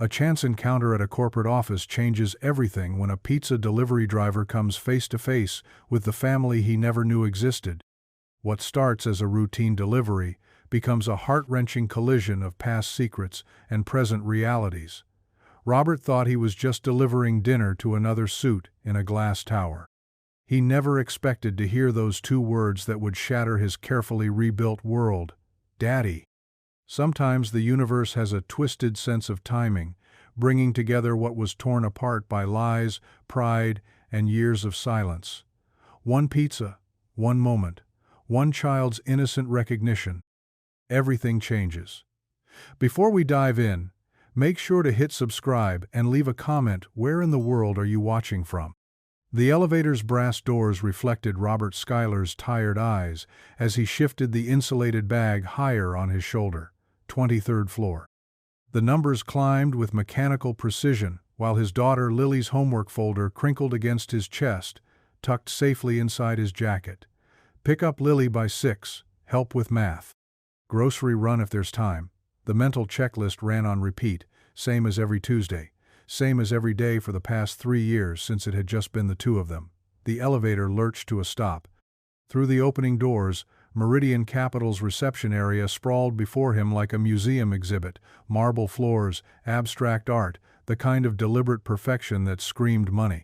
A chance encounter at a corporate office changes everything when a pizza delivery driver comes face to face with the family he never knew existed. What starts as a routine delivery becomes a heart-wrenching collision of past secrets and present realities. Robert thought he was just delivering dinner to another suit in a glass tower. He never expected to hear those two words that would shatter his carefully rebuilt world: Daddy. Sometimes the universe has a twisted sense of timing, bringing together what was torn apart by lies, pride, and years of silence. One pizza, one moment, one child's innocent recognition. Everything changes. Before we dive in, make sure to hit subscribe and leave a comment. Where in the world are you watching from? The elevator's brass doors reflected Robert Schuyler's tired eyes as he shifted the insulated bag higher on his shoulder. 23rd floor. The numbers climbed with mechanical precision while his daughter Lily's homework folder crinkled against his chest, tucked safely inside his jacket. Pick up Lily by 6, help with math. Grocery run if there's time. The mental checklist ran on repeat, same as every Tuesday, same as every day for the past 3 years since it had just been the two of them. The elevator lurched to a stop. Through the opening doors, Meridian Capital's reception area sprawled before him like a museum exhibit: marble floors, abstract art, the kind of deliberate perfection that screamed money.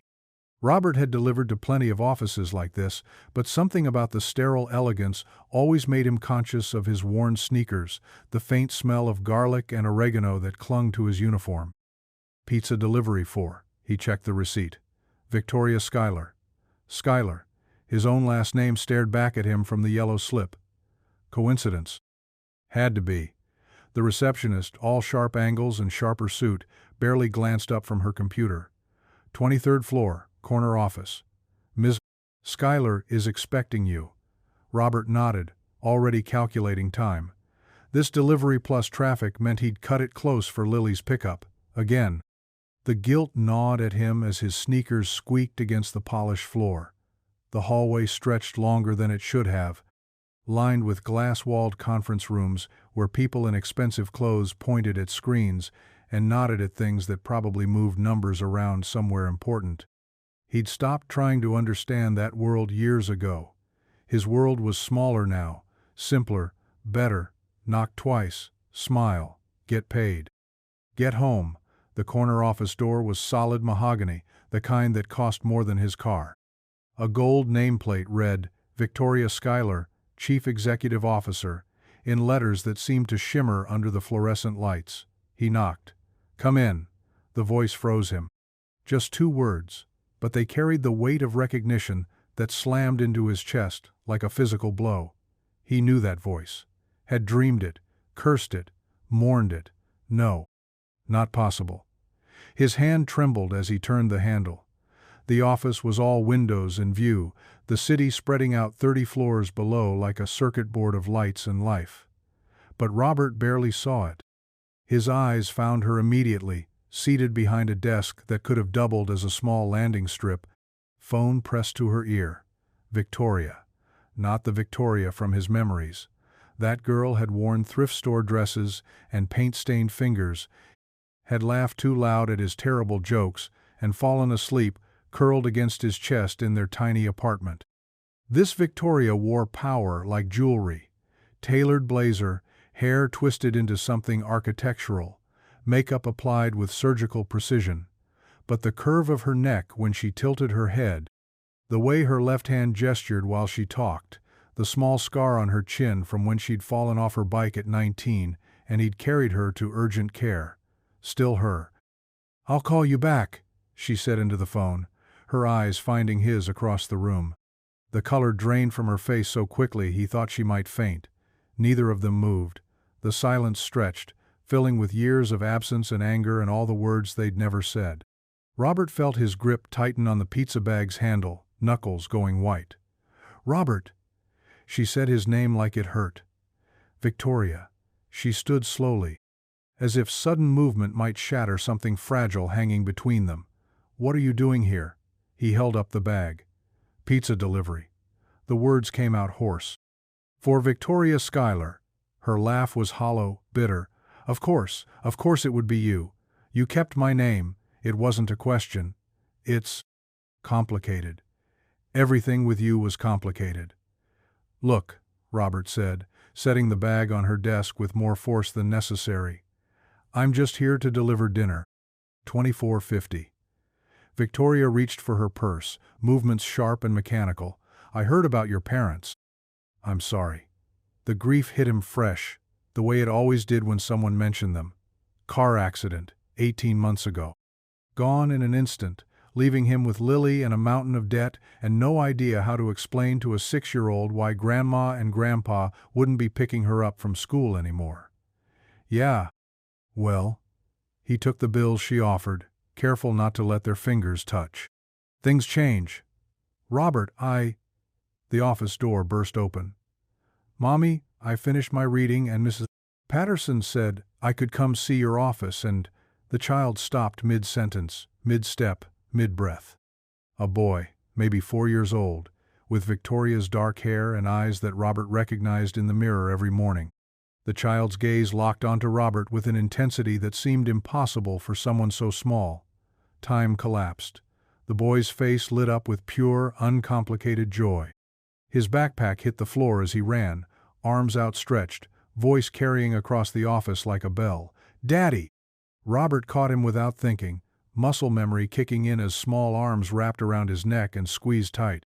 Robert had delivered to plenty of offices like this, but something about the sterile elegance always made him conscious of his worn sneakers, the faint smell of garlic and oregano that clung to his uniform. Pizza delivery for, he checked the receipt. Victoria Schuyler. Schuyler. His own last name stared back at him from the yellow slip. Coincidence? Had to be. The receptionist, all sharp angles and sharper suit, barely glanced up from her computer. 23rd floor, corner office. Ms. Schuyler is expecting you. Robert nodded, already calculating time. This delivery plus traffic meant he'd cut it close for Lily's pickup. Again. The guilt gnawed at him as his sneakers squeaked against the polished floor. The hallway stretched longer than it should have, lined with glass-walled conference rooms where people in expensive clothes pointed at screens and nodded at things that probably moved numbers around somewhere important. He'd stopped trying to understand that world years ago. His world was smaller now, simpler, better: knock twice, smile, get paid. Get home. The corner office door was solid mahogany, the kind that cost more than his car. A gold nameplate read, Victoria Schuyler, Chief Executive Officer, in letters that seemed to shimmer under the fluorescent lights. He knocked. Come in. The voice froze him. Just 2 words, but they carried the weight of recognition that slammed into his chest like a physical blow. He knew that voice. Had dreamed it, cursed it, mourned it. No. Not possible. His hand trembled as he turned the handle. The office was all windows in view, the city spreading out 30 floors below like a circuit board of lights and life. But Robert barely saw it. His eyes found her immediately, seated behind a desk that could have doubled as a small landing strip, phone pressed to her ear. Victoria. Not the Victoria from his memories. That girl had worn thrift store dresses and paint-stained fingers, had laughed too loud at his terrible jokes, and fallen asleep, curled against his chest in their tiny apartment. This Victoria wore power like jewelry. Tailored blazer, hair twisted into something architectural, makeup applied with surgical precision. But the curve of her neck when she tilted her head, the way her left hand gestured while she talked, the small scar on her chin from when she'd fallen off her bike at 19 and he'd carried her to urgent care. Still her. I'll call you back, she said into the phone, her eyes finding his across the room. The color drained from her face so quickly he thought she might faint. Neither of them moved. The silence stretched, filling with years of absence and anger and all the words they'd never said. Robert felt his grip tighten on the pizza bag's handle, knuckles going white. Robert! She said his name like it hurt. Victoria. She stood slowly, as if sudden movement might shatter something fragile hanging between them. What are you doing here? He held up the bag. Pizza delivery. The words came out hoarse. For Victoria Schuyler. Her laugh was hollow, bitter. Of course it would be you. You kept my name. It wasn't a question. It's complicated. Everything with you was complicated. Look, Robert said, setting the bag on her desk with more force than necessary. I'm just here to deliver dinner. $24.50. Victoria reached for her purse, movements sharp and mechanical. I heard about your parents. I'm sorry. The grief hit him fresh, the way it always did when someone mentioned them. Car accident, 18 months ago. Gone in an instant, leaving him with Lily and a mountain of debt and no idea how to explain to a 6-year-old why Grandma and Grandpa wouldn't be picking her up from school anymore. Yeah. Well, he took the bills she offered, careful not to let their fingers touch. Things change. Robert, The office door burst open. Mommy, I finished my reading and Mrs. Patterson said I could come see your office and the child stopped mid-sentence, mid-step, mid-breath. A boy, maybe 4 years old, with Victoria's dark hair and eyes that Robert recognized in the mirror every morning. The child's gaze locked onto Robert with an intensity that seemed impossible for someone so small. Time collapsed. The boy's face lit up with pure, uncomplicated joy. His backpack hit the floor as he ran, arms outstretched, voice carrying across the office like a bell. Daddy! Robert caught him without thinking, muscle memory kicking in as small arms wrapped around his neck and squeezed tight.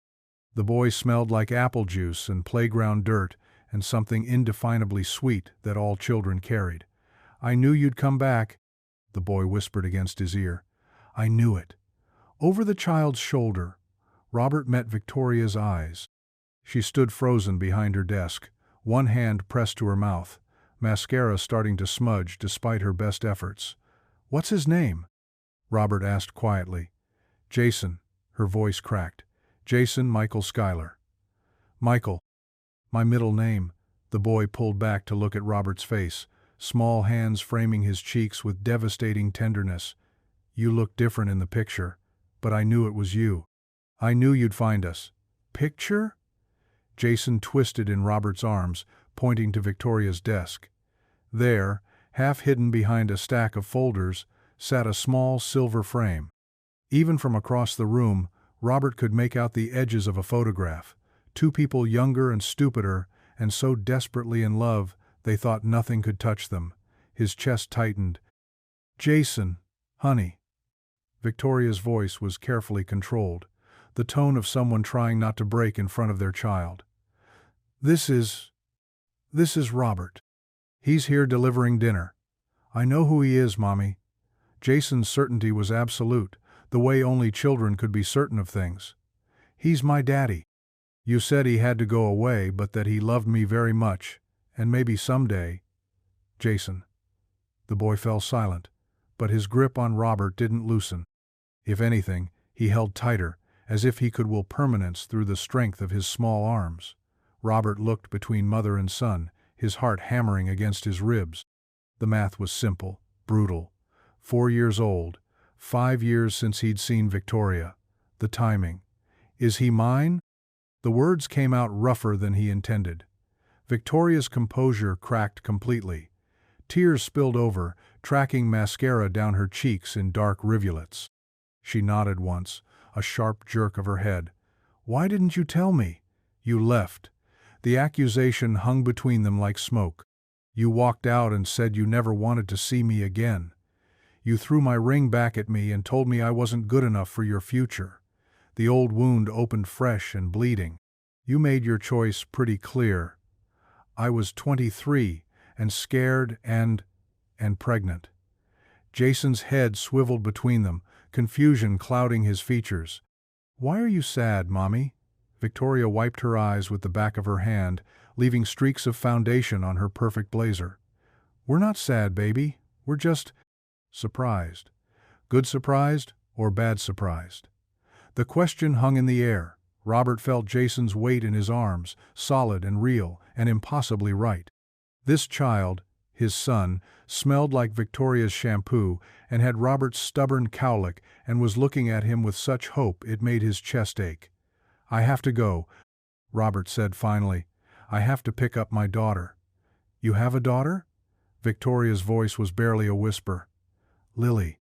The boy smelled like apple juice and playground dirt and something indefinably sweet that all children carried. I knew you'd come back, the boy whispered against his ear. I knew it. Over the child's shoulder, Robert met Victoria's eyes. She stood frozen behind her desk, one hand pressed to her mouth, mascara starting to smudge despite her best efforts. What's his name? Robert asked quietly. Jason, her voice cracked. Jason Michael Schuyler. Michael. My middle name. The boy pulled back to look at Robert's face, small hands framing his cheeks with devastating tenderness. You look different in the picture, but I knew it was you. I knew you'd find us. Picture? Jason twisted in Robert's arms, pointing to Victoria's desk. There, half hidden behind a stack of folders, sat a small silver frame. Even from across the room, Robert could make out the edges of a photograph. Two people younger and stupider, and so desperately in love, they thought nothing could touch them. His chest tightened. Jason, honey. Victoria's voice was carefully controlled, the tone of someone trying not to break in front of their child. This is Robert. He's here delivering dinner. I know who he is, Mommy. Jason's certainty was absolute, the way only children could be certain of things. He's my daddy. You said he had to go away, but that he loved me very much, and maybe someday. Jason. The boy fell silent, but his grip on Robert didn't loosen. If anything, he held tighter, as if he could will permanence through the strength of his small arms. Robert looked between mother and son, his heart hammering against his ribs. The math was simple, brutal. 4 years old, 5 years since he'd seen Victoria. The timing. Is he mine? The words came out rougher than he intended. Victoria's composure cracked completely. Tears spilled over, tracking mascara down her cheeks in dark rivulets. She nodded once, a sharp jerk of her head. Why didn't you tell me? You left. The accusation hung between them like smoke. You walked out and said you never wanted to see me again. You threw my ring back at me and told me I wasn't good enough for your future. The old wound opened fresh and bleeding. You made your choice pretty clear. I was 23 and scared and pregnant. Jason's head swiveled between them, confusion clouding his features. Why are you sad, Mommy? Victoria wiped her eyes with the back of her hand, leaving streaks of foundation on her perfect blazer. We're not sad, baby. We're just surprised. Good surprised or bad surprised? The question hung in the air. Robert felt Jason's weight in his arms, solid and real and impossibly right. This child, his son, smelled like Victoria's shampoo and had Robert's stubborn cowlick and was looking at him with such hope it made his chest ache. I have to go, Robert said finally. I have to pick up my daughter. You have a daughter? Victoria's voice was barely a whisper. Lily.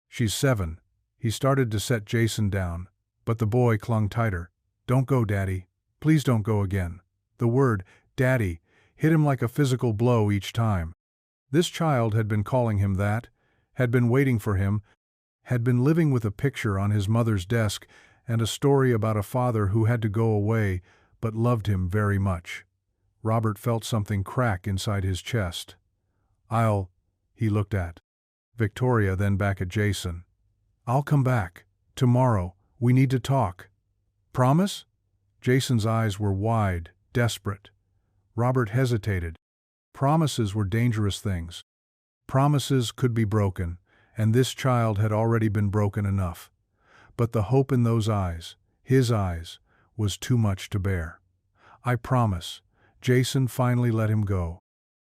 She's 7. He started to set Jason down, but the boy clung tighter. Don't go, Daddy. Please don't go again. The word, Daddy, hit him like a physical blow each time. This child had been calling him that, had been waiting for him, had been living with a picture on his mother's desk and a story about a father who had to go away but loved him very much. Robert felt something crack inside his chest. He looked at Victoria, then back at Jason. I'll come back. Tomorrow. We need to talk. Promise? Jason's eyes were wide, desperate. Robert hesitated. Promises were dangerous things. Promises could be broken, and this child had already been broken enough. But the hope in those eyes, his eyes, was too much to bear. I promise. Jason finally let him go,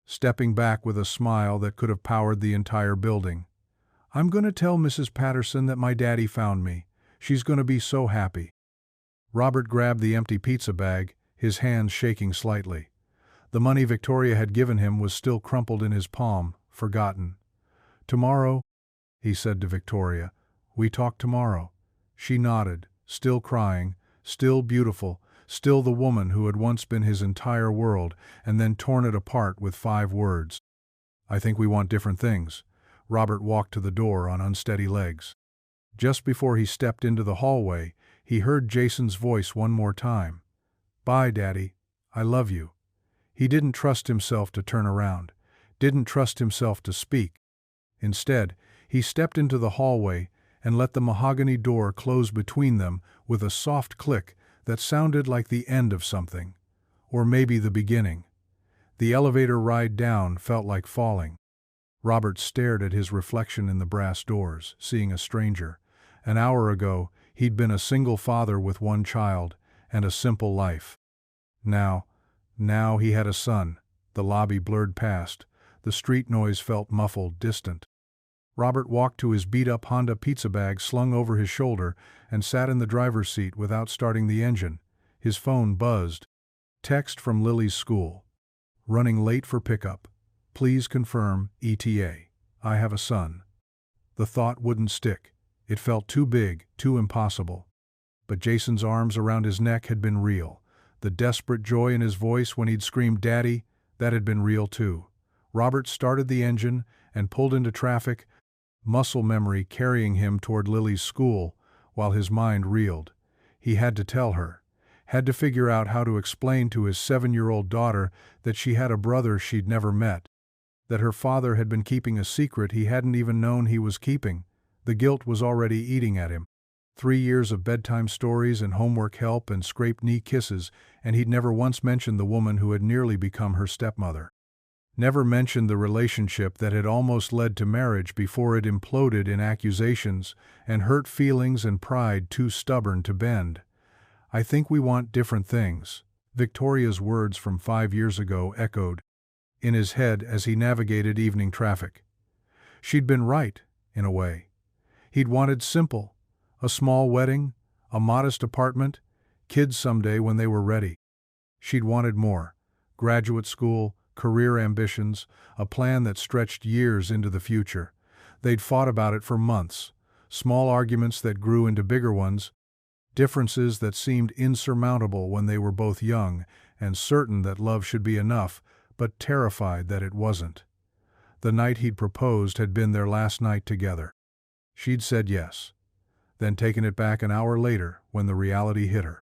stepping back with a smile that could have powered the entire building. I'm going to tell Mrs. Patterson that my daddy found me. She's going to be so happy. Robert grabbed the empty pizza bag, his hands shaking slightly. The money Victoria had given him was still crumpled in his palm, forgotten. Tomorrow, he said to Victoria. We talk tomorrow. She nodded, still crying, still beautiful, still the woman who had once been his entire world and then torn it apart with 5 words. I think we want different things. Robert walked to the door on unsteady legs. Just before he stepped into the hallway, he heard Jason's voice one more time. Bye, Daddy. I love you. He didn't trust himself to turn around, didn't trust himself to speak. Instead, he stepped into the hallway and let the mahogany door close between them with a soft click that sounded like the end of something, or maybe the beginning. The elevator ride down felt like falling. Robert stared at his reflection in the brass doors, seeing a stranger. An hour ago, he'd been a single father with 1 child and a simple life. Now he had a son. The lobby blurred past. The street noise felt muffled, distant. Robert walked to his beat-up Honda pizza bag slung over his shoulder and sat in the driver's seat without starting the engine. His phone buzzed. Text from Lily's school. Running late for pickup. Please confirm, ETA. I have a son. The thought wouldn't stick. It felt too big, too impossible. But Jason's arms around his neck had been real. The desperate joy in his voice when he'd screamed, Daddy, that had been real too. Robert started the engine and pulled into traffic, muscle memory carrying him toward Lily's school, while his mind reeled. He had to tell her, had to figure out how to explain to his 7-year-old daughter that she had a brother she'd never met, that her father had been keeping a secret he hadn't even known he was keeping. The guilt was already eating at him. 3 years of bedtime stories and homework help and scraped-knee kisses, and he'd never once mentioned the woman who had nearly become her stepmother. Never mentioned the relationship that had almost led to marriage before it imploded in accusations and hurt feelings and pride too stubborn to bend. I think we want different things. Victoria's words from 5 years ago echoed in his head as he navigated evening traffic. She'd been right, in a way. He'd wanted simple, a small wedding, a modest apartment, kids someday when they were ready. She'd wanted more, graduate school, career ambitions, a plan that stretched years into the future. They'd fought about it for months, small arguments that grew into bigger ones, differences that seemed insurmountable when they were both young and certain that love should be enough, but terrified that it wasn't. The night he'd proposed had been their last night together. She'd said yes, then taken it back an hour later when the reality hit her.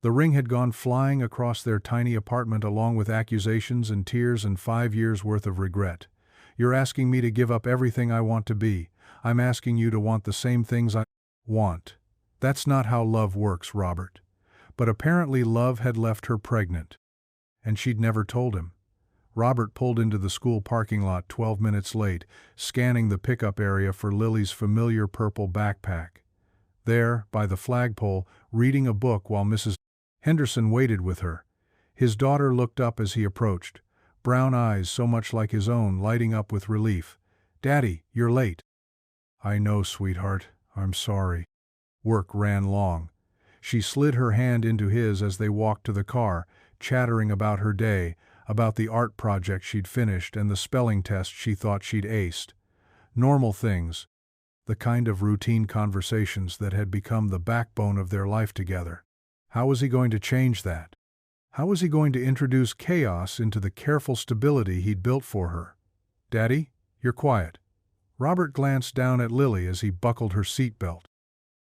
The ring had gone flying across their tiny apartment along with accusations and tears and 5 years' worth of regret. You're asking me to give up everything I want to be. I'm asking you to want the same things I want. That's not how love works, Robert. But apparently love had left her pregnant. And she'd never told him. Robert pulled into the school parking lot 12 minutes late, scanning the pickup area for Lily's familiar purple backpack. There, by the flagpole, reading a book while Mrs. Henderson waited with her. His daughter looked up as he approached, brown eyes so much like his own lighting up with relief. Daddy, you're late. I know, sweetheart. I'm sorry. Work ran long. She slid her hand into his as they walked to the car, chattering about her day, about the art project she'd finished and the spelling test she thought she'd aced. Normal things, the kind of routine conversations that had become the backbone of their life together. How was he going to change that? How was he going to introduce chaos into the careful stability he'd built for her? "Daddy, you're quiet." Robert glanced down at Lily as he buckled her seatbelt.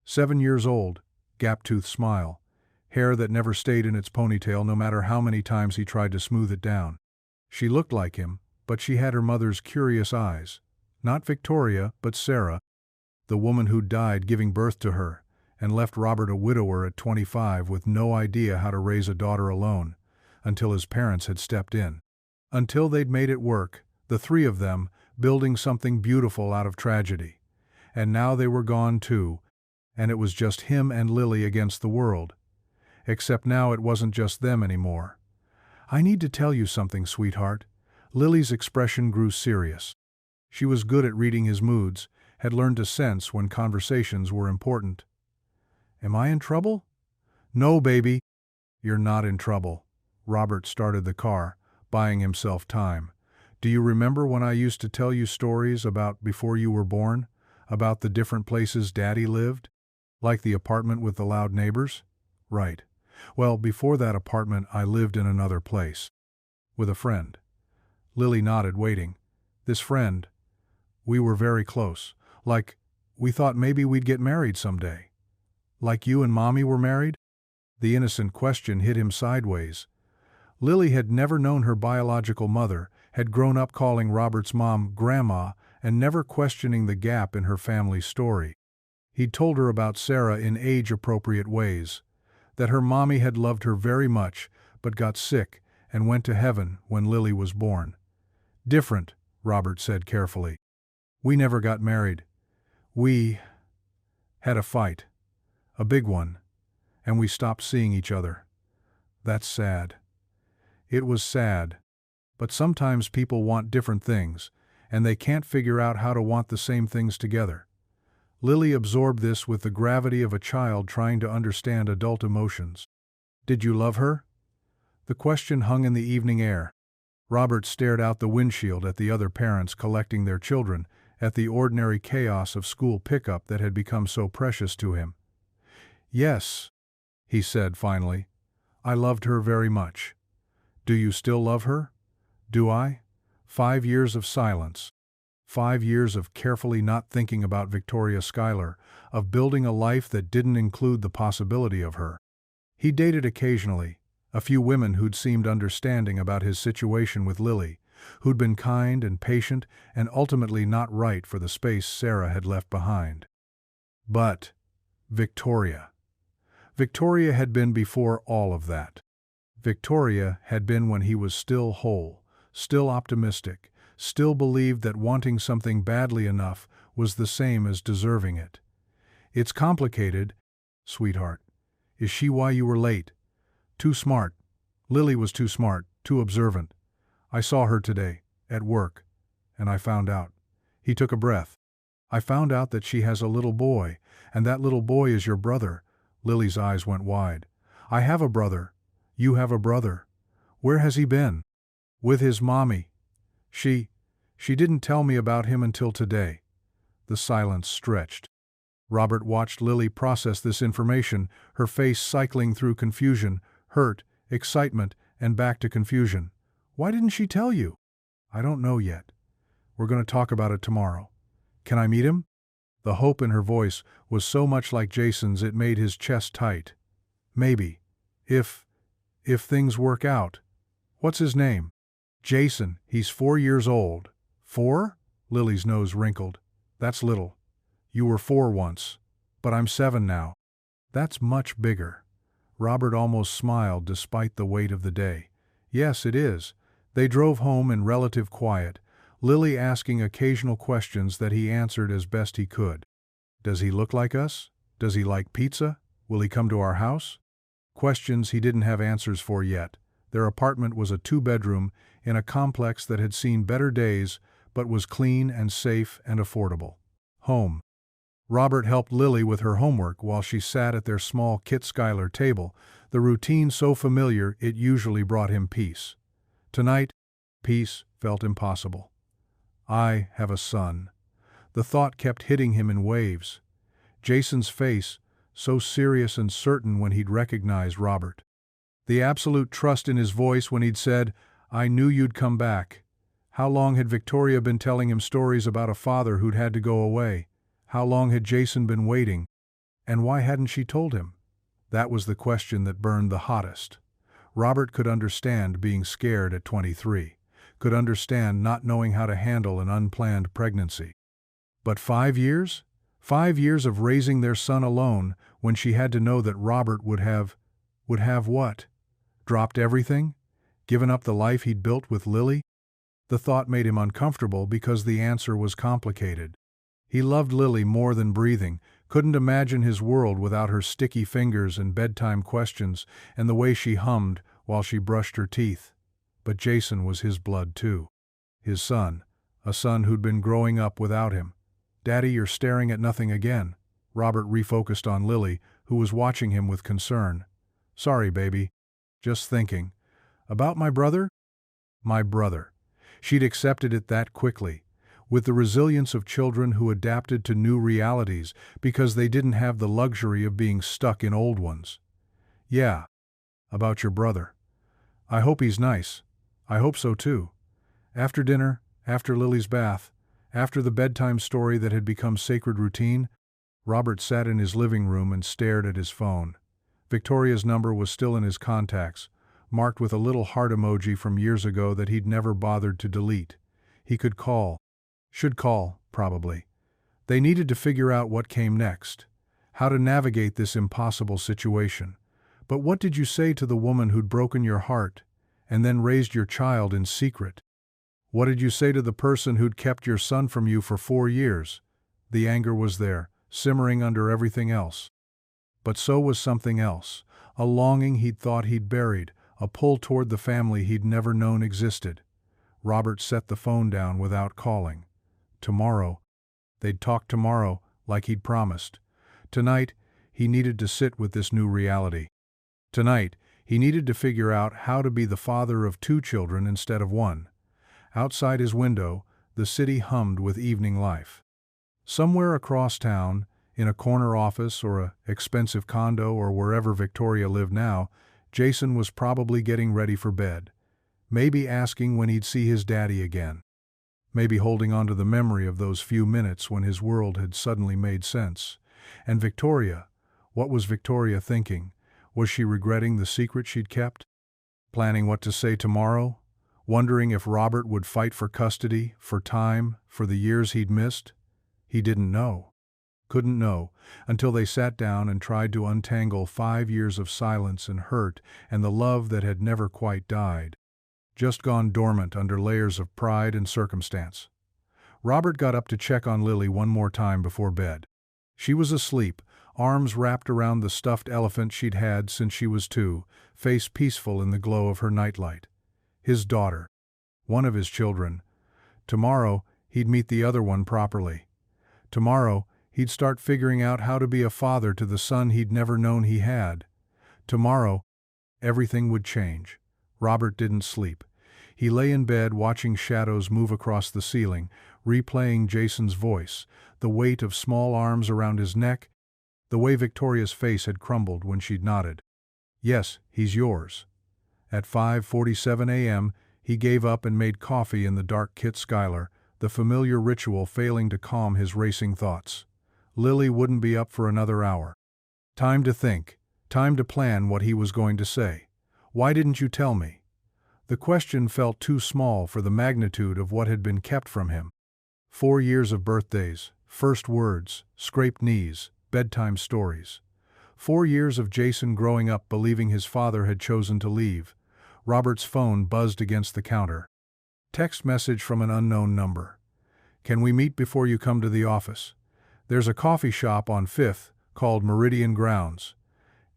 7 years old, gap-toothed smile, hair that never stayed in its ponytail no matter how many times he tried to smooth it down. She looked like him, but she had her mother's curious eyes. Not Victoria, but Sarah, the woman who died giving birth to her, and left Robert a widower at 25 with no idea how to raise a daughter alone, until his parents had stepped in. Until they'd made it work, the three of them, building something beautiful out of tragedy. And now they were gone too, and it was just him and Lily against the world. Except now it wasn't just them anymore. "I need to tell you something, sweetheart." Lily's expression grew serious. She was good at reading his moods, had learned to sense when conversations were important. "Am I in trouble?" "No, baby. You're not in trouble." Robert started the car, buying himself time. "Do you remember when I used to tell you stories about before you were born? About the different places Daddy lived? Like the apartment with the loud neighbors?" "Right. Well, before that apartment I lived in another place. With a friend." Lily nodded, waiting. "This friend, we were very close. Like, we thought maybe we'd get married someday." "Like you and Mommy were married?" The innocent question hit him sideways. Lily had never known her biological mother, had grown up calling Robert's mom Grandma and never questioning the gap in her family story. He'd told her about Sarah in age-appropriate ways, that her mommy had loved her very much but got sick and went to heaven when Lily was born. "Different," Robert said carefully. "We never got married. We had a fight. A big one. And we stopped seeing each other. That's sad." It was sad. But sometimes people want different things, and they can't figure out how to want the same things together. Lily absorbed this with the gravity of a child trying to understand adult emotions. "Did you love her?" The question hung in the evening air. Robert stared out the windshield at the other parents collecting their children, at the ordinary chaos of school pickup that had become so precious to him. "Yes," he said finally. "I loved her very much." "Do you still love her?" "Do I?" 5 years of silence. 5 years of carefully not thinking about Victoria Schuyler, of building a life that didn't include the possibility of her. He dated occasionally, a few women who'd seemed understanding about his situation with Lily, who'd been kind and patient and ultimately not right for the space Sarah had left behind. But Victoria. Victoria had been before all of that. Victoria had been when he was still whole, still optimistic, still believed that wanting something badly enough was the same as deserving it. "It's complicated, sweetheart. Is she why you were late?" "Too smart." Lily was too smart, too observant. "I saw her today, at work, and I found out." He took a breath. "I found out that she has a little boy, and that little boy is your brother." Lily's eyes went wide. "I have a brother. You have a brother. Where has he been?" "With his mommy. She didn't tell me about him until today." The silence stretched. Robert watched Lily process this information, her face cycling through confusion, hurt, excitement, and back to confusion. "Why didn't she tell you?" "I don't know yet. We're going to talk about it tomorrow." "Can I meet him?" The hope in her voice was so much like Jason's it made his chest tight. "Maybe. If things work out." "What's his name?" "Jason. He's 4 years old." "4?" Lily's nose wrinkled. "That's little. You were 4 once. But I'm 7 now." "That's much bigger." Robert almost smiled despite the weight of the day. "Yes, it is." They drove home in relative quiet, Lily asking occasional questions that he answered as best he could. "Does he look like us? Does he like pizza? Will he come to our house?" Questions he didn't have answers for yet. Their apartment was a 2-bedroom in a complex that had seen better days but was clean and safe and affordable. Home. Robert helped Lily with her homework while she sat at their small Kit Schuyler table, the routine so familiar it usually brought him peace. Tonight, peace felt impossible. "I have a son." The thought kept hitting him in waves. Jason's face, so serious and certain when he'd recognized Robert. The absolute trust in his voice when he'd said, "I knew you'd come back." How long had Victoria been telling him stories about a father who'd had to go away? How long had Jason been waiting? And why hadn't she told him? That was the question that burned the hottest. Robert could understand being scared at 23, could understand not knowing how to handle an unplanned pregnancy. But 5 years? 5 years of raising their son alone when she had to know that Robert would have what? Dropped everything? Given up the life he'd built with Lily? The thought made him uncomfortable because the answer was complicated. He loved Lily more than breathing, couldn't imagine his world without her sticky fingers and bedtime questions and the way she hummed while she brushed her teeth. But Jason was his blood too. His son, a son who'd been growing up without him. "Daddy, you're staring at nothing again." Robert refocused on Lily, who was watching him with concern. "Sorry, baby. Just thinking. About my brother?" My brother. She'd accepted it that quickly, with the resilience of children who adapted to new realities because they didn't have the luxury of being stuck in old ones. "Yeah, about your brother. I hope he's nice. I hope so too." After dinner, after Lily's bath, after the bedtime story that had become sacred routine, Robert sat in his living room and stared at his phone. Victoria's number was still in his contacts, marked with a little heart emoji from years ago that he'd never bothered to delete. He could call. Should call, probably. They needed to figure out what came next, how to navigate this impossible situation. But what did you say to the woman who'd broken your heart and then raised your child in secret? What did you say to the person who'd kept your son from you for 4 years? The anger was there, simmering under everything else. But so was something else, a longing he'd thought he'd buried, a pull toward the family he'd never known existed. Robert set the phone down without calling. Tomorrow. They'd talk tomorrow, like he'd promised. Tonight, he needed to sit with this new reality. Tonight, he needed to figure out how to be the father of 2 children instead of 1. Outside his window, the city hummed with evening life. Somewhere across town, in a corner office or an expensive condo or wherever Victoria lived now, Jason was probably getting ready for bed. Maybe asking when he'd see his daddy again. Maybe holding on to the memory of those few minutes when his world had suddenly made sense. And Victoria, what was Victoria thinking? Was she regretting the secret she'd kept? Planning what to say tomorrow? Wondering if Robert would fight for custody, for time, for the years he'd missed? He didn't know. Couldn't know, until they sat down and tried to untangle 5 years of silence and hurt and the love that had never quite died, just gone dormant under layers of pride and circumstance. Robert got up to check on Lily one more time before bed. She was asleep, arms wrapped around the stuffed elephant she'd had since she was 2, face peaceful in the glow of her nightlight. His daughter. One of his children. Tomorrow, he'd meet the other one properly. Tomorrow, he'd start figuring out how to be a father to the son he'd never known he had. Tomorrow, everything would change. Robert didn't sleep. He lay in bed watching shadows move across the ceiling, replaying Jason's voice, the weight of small arms around his neck, the way Victoria's face had crumbled when she'd nodded. "Yes, he's yours." At 5:47 a.m., he gave up and made coffee in the dark Kit Skylar, the familiar ritual failing to calm his racing thoughts. Lily wouldn't be up for another hour. Time to think, time to plan what he was going to say. "Why didn't you tell me?" The question felt too small for the magnitude of what had been kept from him. 4 years of birthdays, first words, scraped knees, bedtime stories. 4 years of Jason growing up believing his father had chosen to leave. Robert's phone buzzed against the counter. Text message from an unknown number. "Can we meet before you come to the office? There's a coffee shop on 5th called Meridian Grounds."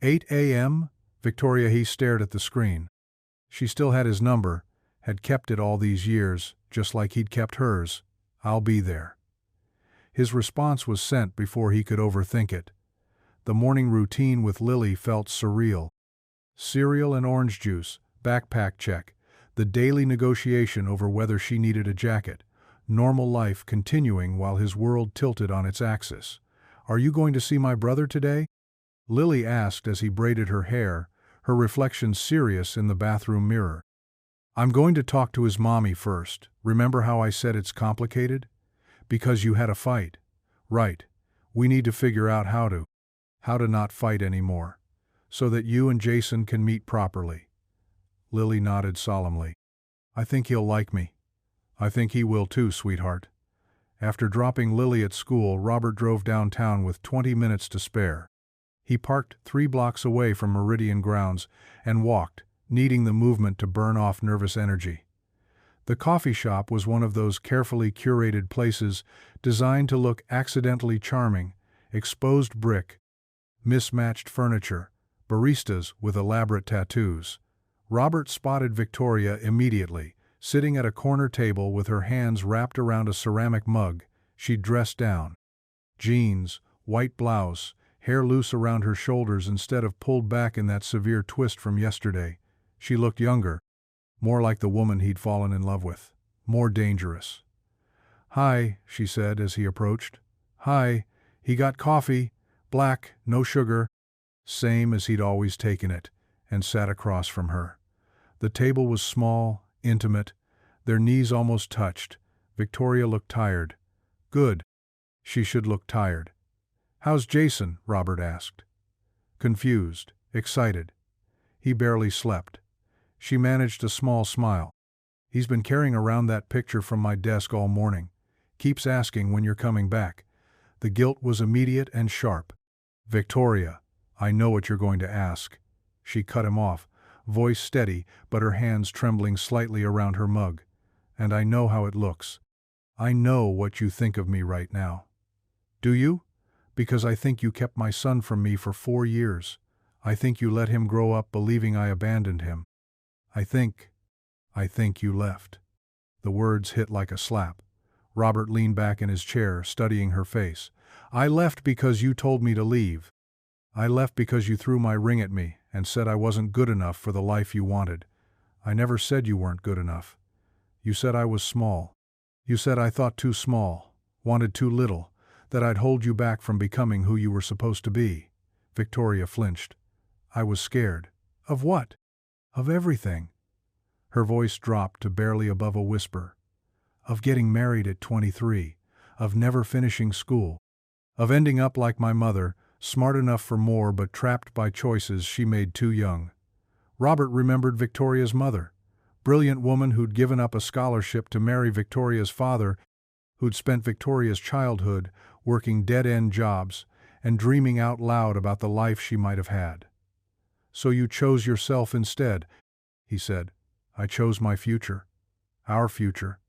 8 a.m.? Victoria. He stared at the screen. She still had his number, had kept it all these years, just like he'd kept hers. "I'll be there." His response was sent before he could overthink it. The morning routine with Lily felt surreal. Cereal and orange juice, backpack check, the daily negotiation over whether she needed a jacket. normal life continuing while his world tilted on its axis. "Are you going to see my brother today?" Lily asked as he braided her hair, her reflection serious in the bathroom mirror. "I'm going to talk to his mommy first. Remember how I said it's complicated? Because you had a fight. Right. We need to figure out how to not fight anymore, so that you and Jason can meet properly." Lily nodded solemnly. "I think he'll like me." "I think he will too, sweetheart." After dropping Lily at school, Robert drove downtown with 20 minutes to spare. He parked 3 blocks away from Meridian grounds and walked, needing the movement to burn off nervous energy. The coffee shop was one of those carefully curated places designed to look accidentally charming: exposed brick, mismatched furniture, baristas with elaborate tattoos. Robert spotted Victoria immediately, sitting at a corner table with her hands wrapped around a ceramic mug. She'd dressed down. Jeans, white blouse, hair loose around her shoulders instead of pulled back in that severe twist from yesterday. She looked younger, more like the woman he'd fallen in love with, more dangerous. "Hi," she said as he approached. "Hi." He got coffee, black, no sugar, same as he'd always taken it, and sat across from her. The table was small, intimate, their knees almost touched. Victoria looked tired. Good. She should look tired. "How's Jason?" Robert asked. Confused, excited. He barely slept. She managed a small smile. "He's been carrying around that picture from my desk all morning. Keeps asking when you're coming back." The guilt was immediate and sharp. "Victoria, I know what you're going to ask." She cut him off, voice steady but her hands trembling slightly around her mug. "And I know how it looks. I know what you think of me right now." "Do you?" "Because I think you kept my son from me for 4 years. I think you let him grow up believing I abandoned him. I think you left." The words hit like a slap. Robert leaned back in his chair, studying her face. "I left because you told me to leave. I left because you threw my ring at me and said I wasn't good enough for the life you wanted. I never said you weren't good enough. You said I was small. You said I thought too small, wanted too little, that I'd hold you back from becoming who you were supposed to be." Victoria flinched. "I was scared." "Of what?" "Of everything." Her voice dropped to barely above a whisper. "Of getting married at 23, of never finishing school, of ending up like my mother, smart enough for more but trapped by choices she made too young." Robert remembered Victoria's mother, brilliant woman who'd given up a scholarship to marry Victoria's father, who'd spent Victoria's childhood working dead-end jobs and dreaming out loud about the life she might have had. "So you chose yourself instead," he said. "I chose my future. Our future.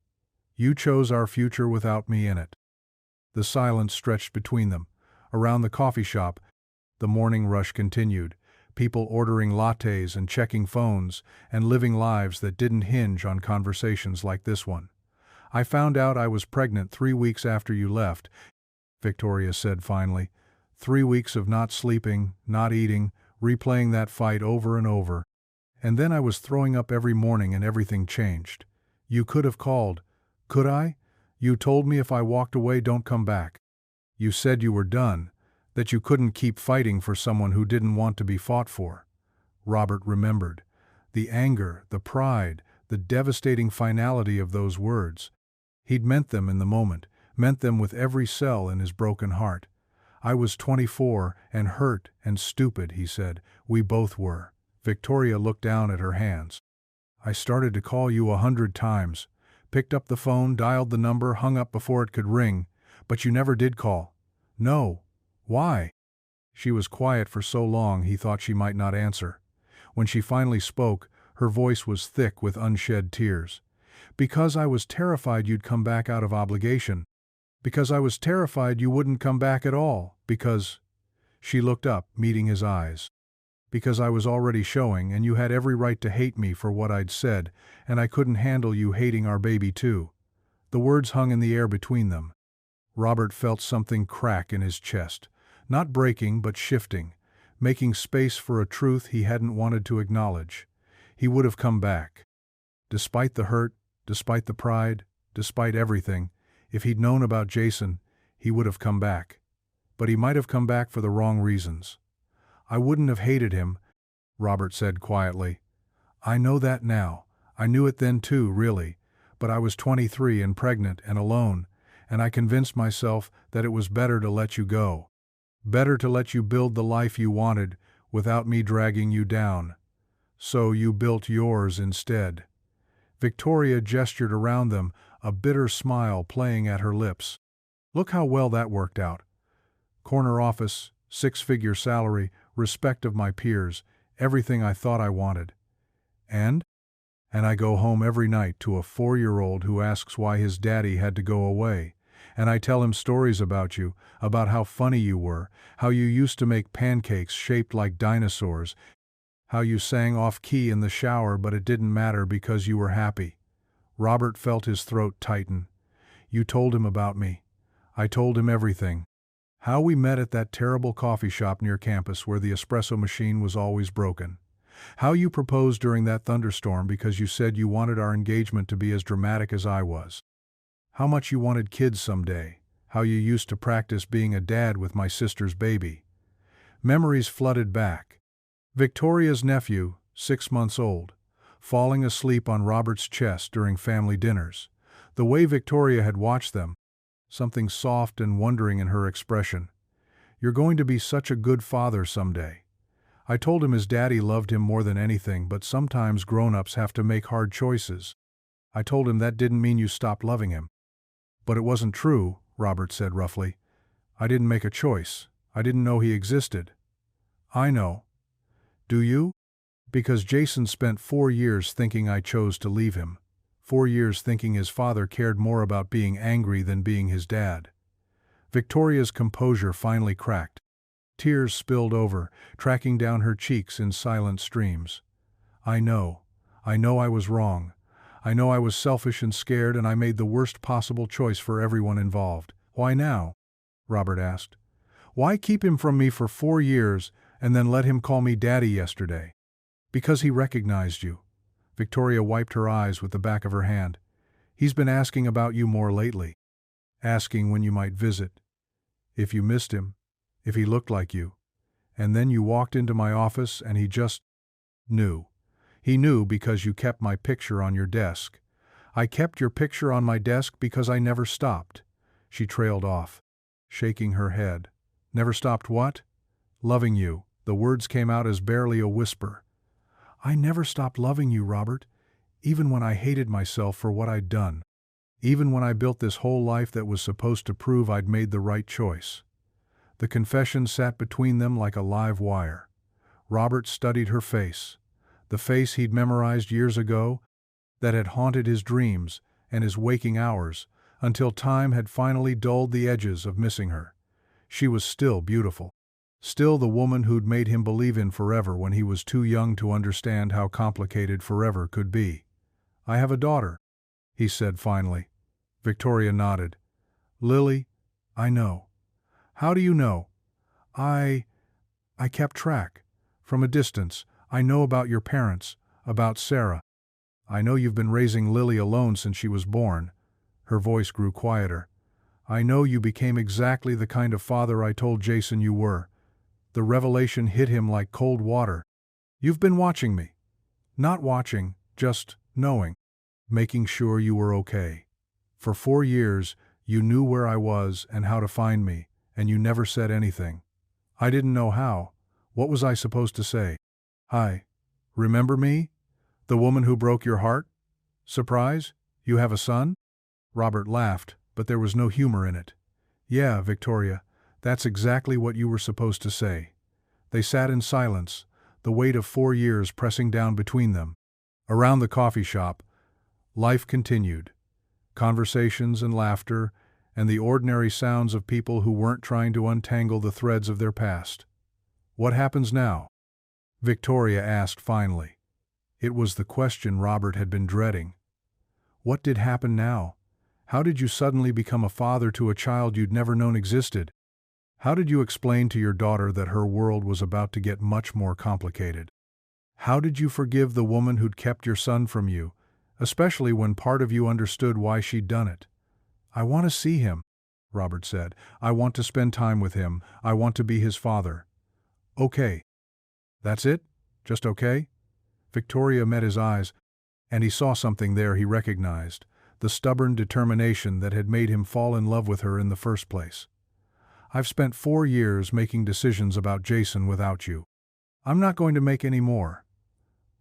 You chose our future without me in it." The silence stretched between them. Around the coffee shop, the morning rush continued, people ordering lattes and checking phones and living lives that didn't hinge on conversations like this one. "I found out I was pregnant 3 weeks after you left," Victoria said finally. 3 weeks of not sleeping, not eating, replaying that fight over and over. "And then I was throwing up every morning and everything changed. You could have called. Could I? You told me if I walked away, don't come back. You said you were done, that you couldn't keep fighting for someone who didn't want to be fought for." Robert remembered. The anger, the pride, the devastating finality of those words. He'd meant them in the moment, meant them with every cell in his broken heart. "I was 24 and hurt and stupid," he said. "We both were." Victoria looked down at her hands. "I started to call you 100 times. Picked up the phone, dialed the number, hung up before it could ring. But you never did call." "No. Why?" She was quiet for so long he thought she might not answer. When she finally spoke, her voice was thick with unshed tears. "Because I was terrified you'd come back out of obligation. Because I was terrified you wouldn't come back at all. Because—" She looked up, meeting his eyes. "Because I was already showing, and you had every right to hate me for what I'd said, and I couldn't handle you hating our baby too." The words hung in the air between them. Robert felt something crack in his chest, not breaking but shifting, making space for a truth he hadn't wanted to acknowledge. He would have come back. Despite the hurt, despite the pride, Despite everything, if he'd known about Jason, he would have come back. But he might have come back for the wrong reasons. I wouldn't have hated him, Robert said quietly. I know that now. I knew it then too, really. But I was 23 and pregnant and alone, and I convinced myself that it was better to let you go. Better to let you build the life you wanted without me dragging you down. So you built yours instead. Victoria gestured around them, a bitter smile playing at her lips. Look how well that worked out. Corner office, 6-figure salary, respect of my peers, everything I thought I wanted. And I go home every night to a 4-year-old who asks why his daddy had to go away. And I tell him stories about you, about how funny you were, how you used to make pancakes shaped like dinosaurs, how you sang off-key in the shower but it didn't matter because you were happy. Robert felt his throat tighten. You told him about me. I told him everything. How we met at that terrible coffee shop near campus where the espresso machine was always broken. How you proposed during that thunderstorm because you said you wanted our engagement to be as dramatic as I was. How much you wanted kids someday. How you used to practice being a dad with my sister's baby. Memories flooded back. Victoria's nephew, 6 months old, falling asleep on Robert's chest during family dinners. The way Victoria had watched them, something soft and wondering in her expression. You're going to be such a good father someday. I told him his daddy loved him more than anything, but sometimes grown-ups have to make hard choices. I told him that didn't mean you stopped loving him. But it wasn't true, Robert said roughly. I didn't make a choice. I didn't know he existed. I know. Do you? Because Jason spent 4 years thinking I chose to leave him. 4 years thinking his father cared more about being angry than being his dad. Victoria's composure finally cracked. Tears spilled over, tracking down her cheeks in silent streams. I know I was wrong. I know I was selfish and scared, and I made the worst possible choice for everyone involved. Why now? Robert asked. Why keep him from me for 4 years and then let him call me daddy yesterday? Because he recognized you. Victoria wiped her eyes with the back of her hand. He's been asking about you more lately. Asking when you might visit. If you missed him. If he looked like you. And then you walked into my office and he just knew. He knew because you kept my picture on your desk. I kept your picture on my desk because I never stopped. She trailed off, shaking her head. Never stopped what? Loving you. The words came out as barely a whisper. I never stopped loving you, Robert, even when I hated myself for what I'd done. Even when I built this whole life that was supposed to prove I'd made the right choice. The confession sat between them like a live wire. Robert studied her face. The face he'd memorized years ago, that had haunted his dreams and his waking hours, until time had finally dulled the edges of missing her. She was still beautiful. Still the woman who'd made him believe in forever when he was too young to understand how complicated forever could be. I have a daughter, he said finally. Victoria nodded. Lily, I know. How do you know? I kept track. From a distance, I know about your parents, about Sarah. I know you've been raising Lily alone since she was born. Her voice grew quieter. I know you became exactly the kind of father I told Jason you were. The revelation hit him like cold water. You've been watching me. Not watching, just knowing. Making sure you were okay. For 4 years, you knew where I was and how to find me, and you never said anything. I didn't know how. What was I supposed to say? Hi. Remember me? The woman who broke your heart? Surprise? You have a son? Robert laughed, but there was no humor in it. Yeah, Victoria, that's exactly what you were supposed to say. They sat in silence, the weight of 4 years pressing down between them. Around the coffee shop, life continued. Conversations and laughter, and the ordinary sounds of people who weren't trying to untangle the threads of their past. What happens now? Victoria asked finally. It was the question Robert had been dreading. What did happen now? How did you suddenly become a father to a child you'd never known existed? How did you explain to your daughter that her world was about to get much more complicated? How did you forgive the woman who'd kept your son from you, especially when part of you understood why she'd done it. "I want to see him," Robert said. "I want to spend time with him. I want to be his father." "Okay. That's it? Just okay?" Victoria met his eyes, and he saw something there he recognized, the stubborn determination that had made him fall in love with her in the first place. "I've spent 4 years making decisions about Jason without you. I'm not going to make any more.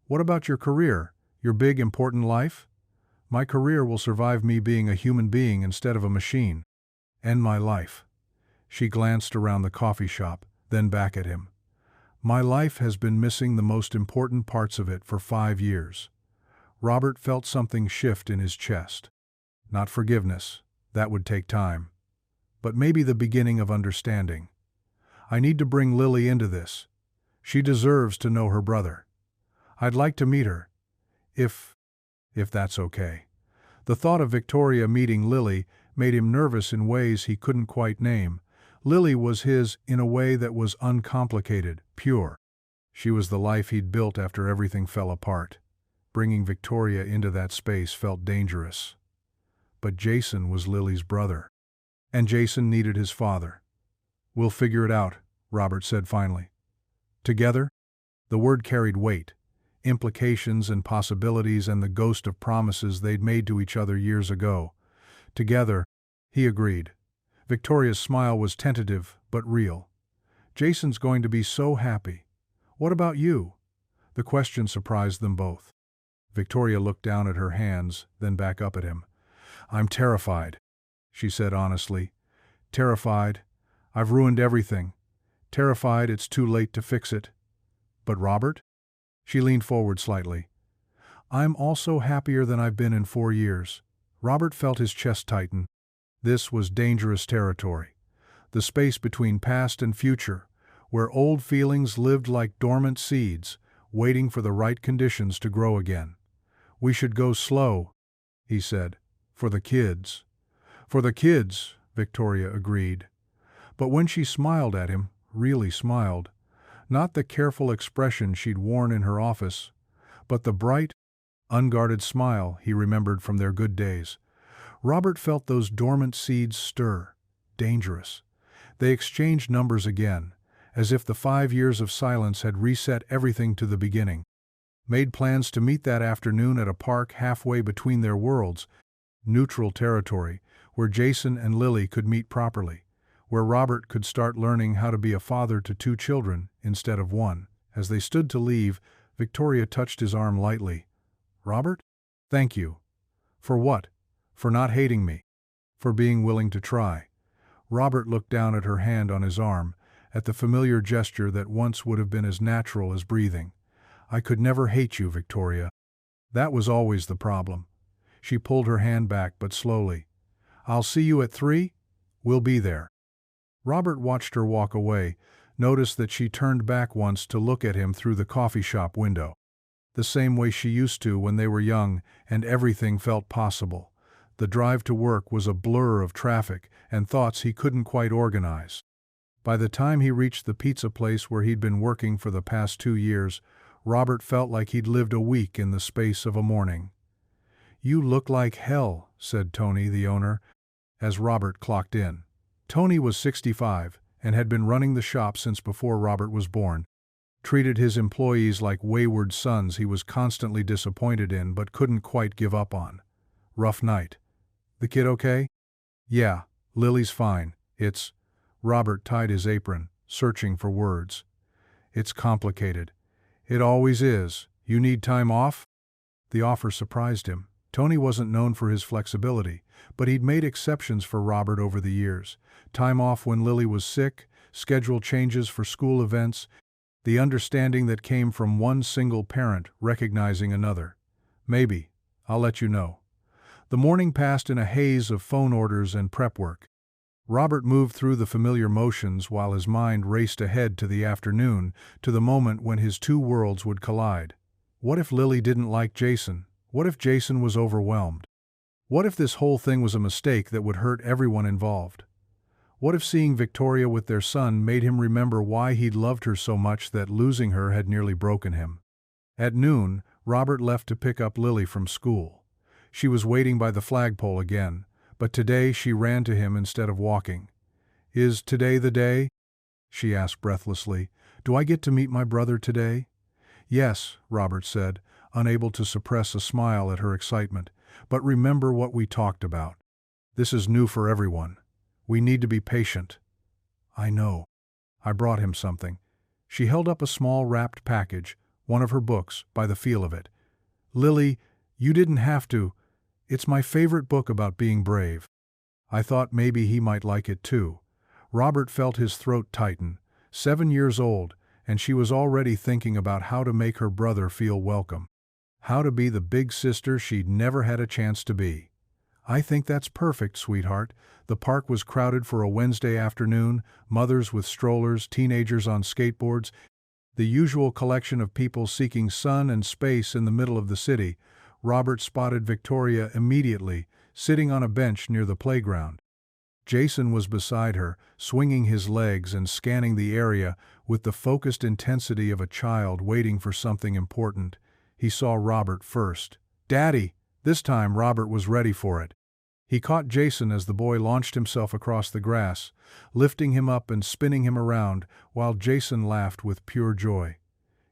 What about your career, your big important life? My career will survive me being a human being instead of a machine. And my life." She glanced around the coffee shop, then back at him. "My life has been missing the most important parts of it for 5 years. Robert felt something shift in his chest. Not forgiveness, that would take time. But maybe the beginning of understanding. "I need to bring Lily into this. She deserves to know her brother. I'd like to meet her. If that's okay." The thought of Victoria meeting Lily made him nervous in ways he couldn't quite name. Lily was his in a way that was uncomplicated, pure. She was the life he'd built after everything fell apart. Bringing Victoria into that space felt dangerous. But Jason was Lily's brother. And Jason needed his father. "We'll figure it out," Robert said finally. "Together?" The word carried weight, implications and possibilities and the ghost of promises they'd made to each other years ago. "Together," he agreed. Victoria's smile was tentative but real. "Jason's going to be so happy. What about you?" The question surprised them both. Victoria looked down at her hands, then back up at him. "I'm terrified," she said honestly. "Terrified. I've ruined everything. Terrified it's too late to fix it. But Robert?" She leaned forward slightly. "I'm also happier than I've been in 4 years." Robert felt his chest tighten. This was dangerous territory. The space between past and future, where old feelings lived like dormant seeds, waiting for the right conditions to grow again. "We should go slow," he said. "For the kids." "For the kids," Victoria agreed. But when she smiled at him, really smiled, not the careful expression she'd worn in her office, but the bright, unguarded smile he remembered from their good days, Robert felt those dormant seeds stir, dangerous. They exchanged numbers again, as if the 5 years of silence had reset everything to the beginning. Made plans to meet that afternoon at a park halfway between their worlds, neutral territory, where Jason and Lily could meet properly, where Robert could start learning how to be a father to 2 children instead of 1. As they stood to leave, Victoria touched his arm lightly. "Robert? Thank you." "For what?" "For not hating me. For being willing to try." Robert looked down at her hand on his arm, at the familiar gesture that once would have been as natural as breathing. "I could never hate you, Victoria. That was always the problem." She pulled her hand back, but slowly. "I'll see you at 3? We'll be there." Robert watched her walk away, noticed that she turned back once to look at him through the coffee shop window. The same way she used to when they were young and everything felt possible. The drive to work was a blur of traffic and thoughts he couldn't quite organize. By the time he reached the pizza place where he'd been working for the past 2 years, Robert felt like he'd lived a week in the space of a morning. "You look like hell," said Tony, the owner, as Robert clocked in. Tony was 65 and had been running the shop since before Robert was born. Treated his employees like wayward sons he was constantly disappointed in but couldn't quite give up on. "Rough night. The kid okay?" "Yeah, Lily's fine. It's—" Robert tied his apron, searching for words. "It's complicated. It always is. You need time off?" The offer surprised him. Tony wasn't known for his flexibility, but he'd made exceptions for Robert over the years. Time off when Lily was sick, schedule changes for school events, the understanding that came from one single parent recognizing another. "Maybe. I'll let you know." The morning passed in a haze of phone orders and prep work. Robert moved through the familiar motions while his mind raced ahead to the afternoon, to the moment when his 2 worlds would collide. What if Lily didn't like Jason? What if Jason was overwhelmed? What if this whole thing was a mistake that would hurt everyone involved? What if seeing Victoria with their son made him remember why he'd loved her so much that losing her had nearly broken him? At noon, Robert left to pick up Lily from school. She was waiting by the flagpole again, but today she ran to him instead of walking. "Is today the day?" she asked breathlessly. "Do I get to meet my brother today?" "Yes," Robert said, unable to suppress a smile at her excitement. "But remember what we talked about. This is new for everyone. We need to be patient." "I know. I brought him something." She held up a small wrapped package, one of her books, by the feel of it. "Lily, you didn't have to. It's my favorite book about being brave." I thought maybe he might like it too. Robert felt his throat tighten. 7 years old, and she was already thinking about how to make her brother feel welcome. How to be the big sister she'd never had a chance to be. "I think that's perfect, sweetheart." The park was crowded for a Wednesday afternoon, mothers with strollers, teenagers on skateboards, the usual collection of people seeking sun and space in the middle of the city. Robert spotted Victoria immediately, sitting on a bench near the playground. Jason was beside her, swinging his legs and scanning the area with the focused intensity of a child waiting for something important. He saw Robert first. "Daddy!" This time Robert was ready for it. He caught Jason as the boy launched himself across the grass, lifting him up and spinning him around, while Jason laughed with pure joy.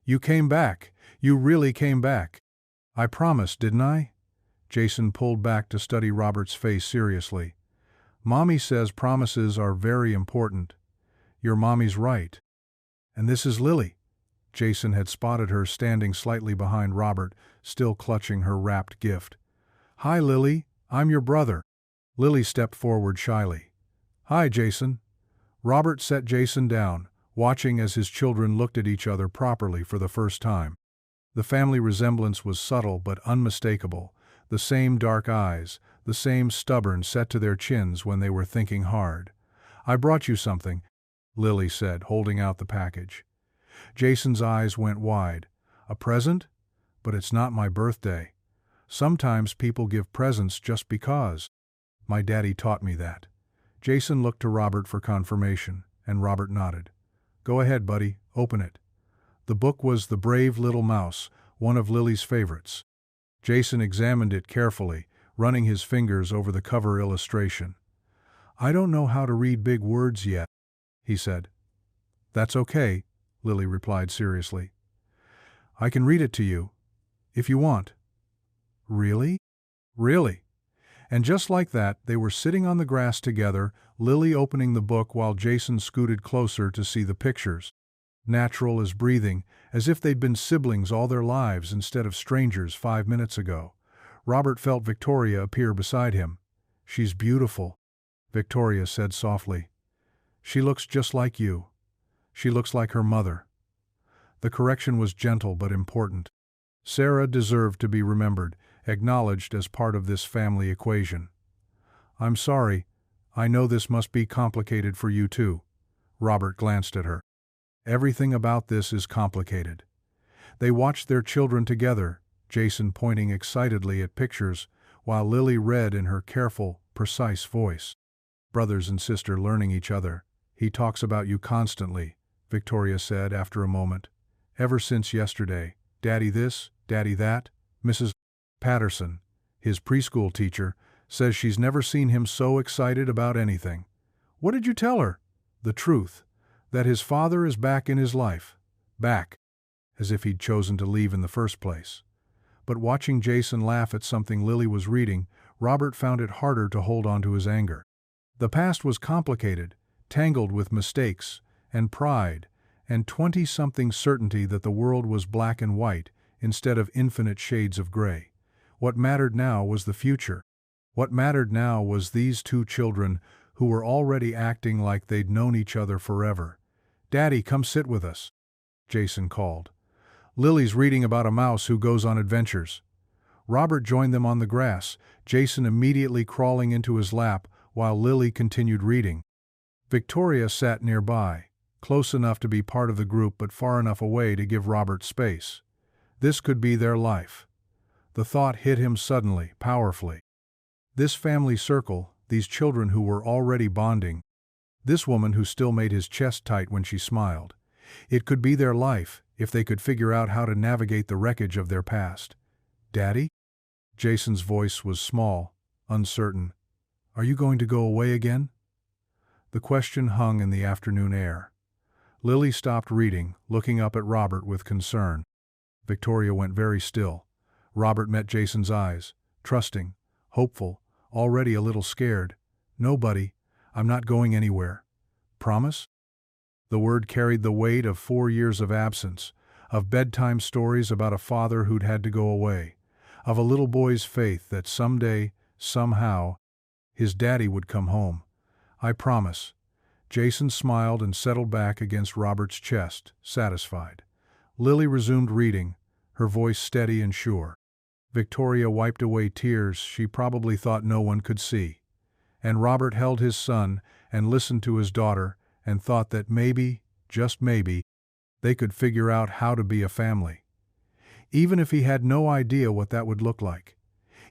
"You came back! You really came back!" "I promised, didn't I?" Jason pulled back to study Robert's face seriously. "Mommy says promises are very important." "Your mommy's right." "And this is Lily." Jason had spotted her standing slightly behind Robert, still clutching her wrapped gift. "Hi, Lily. I'm your brother." Lily stepped forward shyly. "Hi, Jason." Robert set Jason down, watching as his children looked at each other properly for the first time. The family resemblance was subtle but unmistakable. The same dark eyes, the same stubborn set to their chins when they were thinking hard. "I brought you something," Lily said, holding out the package. Jason's eyes went wide. "A present? But it's not my birthday. Sometimes people give presents just because. My daddy taught me that." Jason looked to Robert for confirmation, and Robert nodded. "Go ahead, buddy, open it." The book was The Brave Little Mouse, one of Lily's favorites. Jason examined it carefully, running his fingers over the cover illustration. "I don't know how to read big words yet," he said. "That's okay," Lily replied seriously. "I can read it to you, if you want." "Really?" "Really." And just like that, they were sitting on the grass together, Lily opening the book while Jason scooted closer to see the pictures. Natural as breathing, as if they'd been siblings all their lives instead of strangers 5 minutes ago. Robert felt Victoria appear beside him. "She's beautiful," Victoria said softly. "She looks just like you. She looks like her mother." The correction was gentle but important. Sarah deserved to be remembered, acknowledged as part of this family equation. "I'm sorry. I know this must be complicated for you too." Robert glanced at her. "Everything about this is complicated." They watched their children together, Jason pointing excitedly at pictures, while Lily read in her careful, precise voice. "Brothers and sister learning each other. He talks about you constantly," Victoria said after a moment. "Ever since yesterday. Daddy this, Daddy that. Mrs. Patterson, his preschool teacher, says she's never seen him so excited about anything." "What did you tell her?" "The truth. That his father is back in his life. Back." As if he'd chosen to leave in the first place. But watching Jason laugh at something Lily was reading, Robert found it harder to hold on to his anger. The past was complicated, tangled with mistakes, and pride, and 20-something certainty that the world was black and white instead of infinite shades of gray. What mattered now was the future. What mattered now was these two children who were already acting like they'd known each other forever. "Daddy, come sit with us," Jason called. "Lily's reading about a mouse who goes on adventures." Robert joined them on the grass, Jason immediately crawling into his lap while Lily continued reading. Victoria sat nearby, close enough to be part of the group but far enough away to give Robert space. This could be their life. The thought hit him suddenly, powerfully. This family circle, these children who were already bonding, this woman who still made his chest tight when she smiled. It could be their life, if they could figure out how to navigate the wreckage of their past. "Daddy?" Jason's voice was small, uncertain. "Are you going to go away again?" The question hung in the afternoon air. Lily stopped reading, looking up at Robert with concern. Victoria went very still. Robert met Jason's eyes, trusting, hopeful, already a little scared. "No, buddy, I'm not going anywhere. Promise?" The word carried the weight of 4 years of absence, of bedtime stories about a father who'd had to go away, of a little boy's faith that someday, somehow, his daddy would come home. "I promise." Jason smiled and settled back against Robert's chest, satisfied. Lily resumed reading, her voice steady and sure. Victoria wiped away tears she probably thought no one could see. And Robert held his son and listened to his daughter and thought that maybe, just maybe, they could figure out how to be a family. Even if he had no idea what that would look like.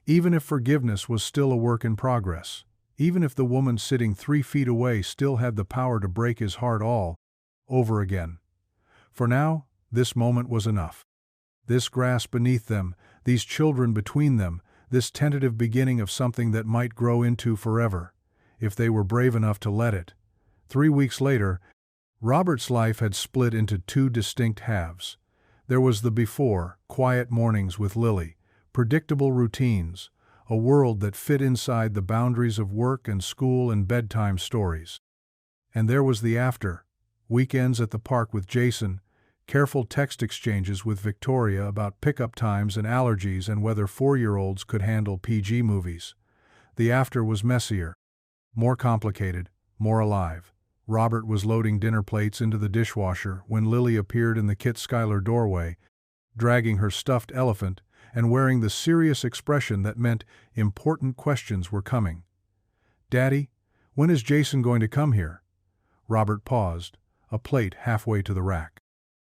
Even if forgiveness was still a work in progress. Even if the woman sitting 3 feet away still had the power to break his heart all over again. For now, this moment was enough. This grass beneath them, these children between them, this tentative beginning of something that might grow into forever, if they were brave enough to let it. 3 weeks later, Robert's life had split into 2 distinct halves. There was the before, quiet mornings with Lily, predictable routines, a world that fit inside the boundaries of work and school and bedtime stories. And there was the after, weekends at the park with Jason, careful text exchanges with Victoria about pickup times and allergies and whether 4-year-olds could handle PG movies. The after was messier, more complicated, more alive. Robert was loading dinner plates into the dishwasher when Lily appeared in the Kit Schuyler doorway, dragging her stuffed elephant and wearing the serious expression that meant important questions were coming. "Daddy, when is Jason going to come here?" Robert paused, a plate halfway to the rack.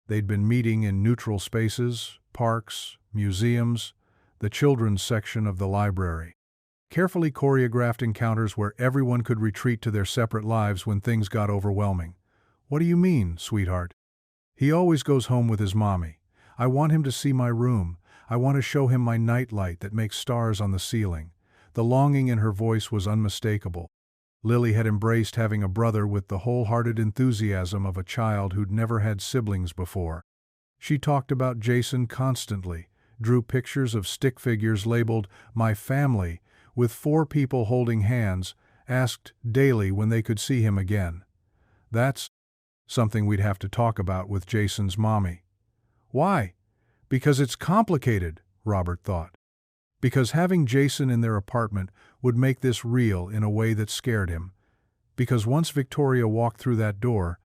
They'd been meeting in neutral spaces, parks, museums, the children's section of the library. Carefully choreographed encounters where everyone could retreat to their separate lives when things got overwhelming. "What do you mean, sweetheart?" "He always goes home with his mommy. I want him to see my room. I want to show him my nightlight that makes stars on the ceiling." The longing in her voice was unmistakable. Lily had embraced having a brother with the wholehearted enthusiasm of a child who'd never had siblings before. She talked about Jason constantly, drew pictures of stick figures labeled "My Family," with 4 people holding hands, asked daily when they could see him again. "That's something we'd have to talk about with Jason's mommy." "Why?" "Because it's complicated," Robert thought. Because having Jason in their apartment would make this real in a way that scared him. Because once Victoria walked through that door,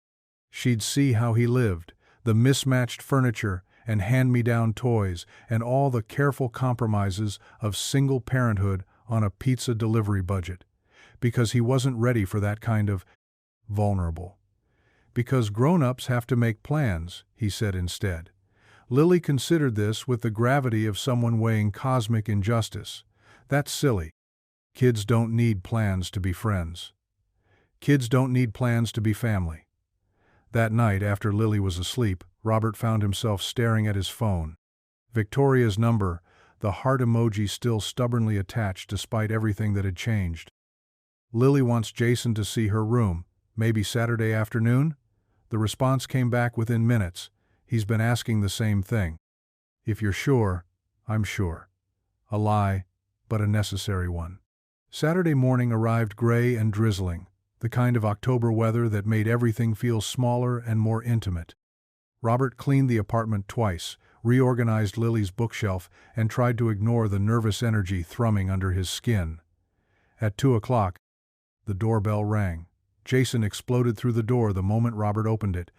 she'd see how he lived, the mismatched furniture and hand-me-down toys and all the careful compromises of single parenthood on a pizza delivery budget. Because he wasn't ready for that kind of vulnerable. Because grown-ups have to make plans, he said instead. Lily considered this with the gravity of someone weighing cosmic injustice. That's silly. Kids don't need plans to be friends. Kids don't need plans to be family. That night, after Lily was asleep, Robert found himself staring at his phone. Victoria's number, the heart emoji still stubbornly attached despite everything that had changed. "Lily wants Jason to see her room, maybe Saturday afternoon?" The response came back within minutes. "He's been asking the same thing." "If you're sure, I'm sure." A lie, but a necessary one. Saturday morning arrived gray and drizzling, the kind of October weather that made everything feel smaller and more intimate. Robert cleaned the apartment twice, reorganized Lily's bookshelf, and tried to ignore the nervous energy thrumming under his skin. At 2 o'clock, the doorbell rang. Jason exploded through the door the moment Robert opened it,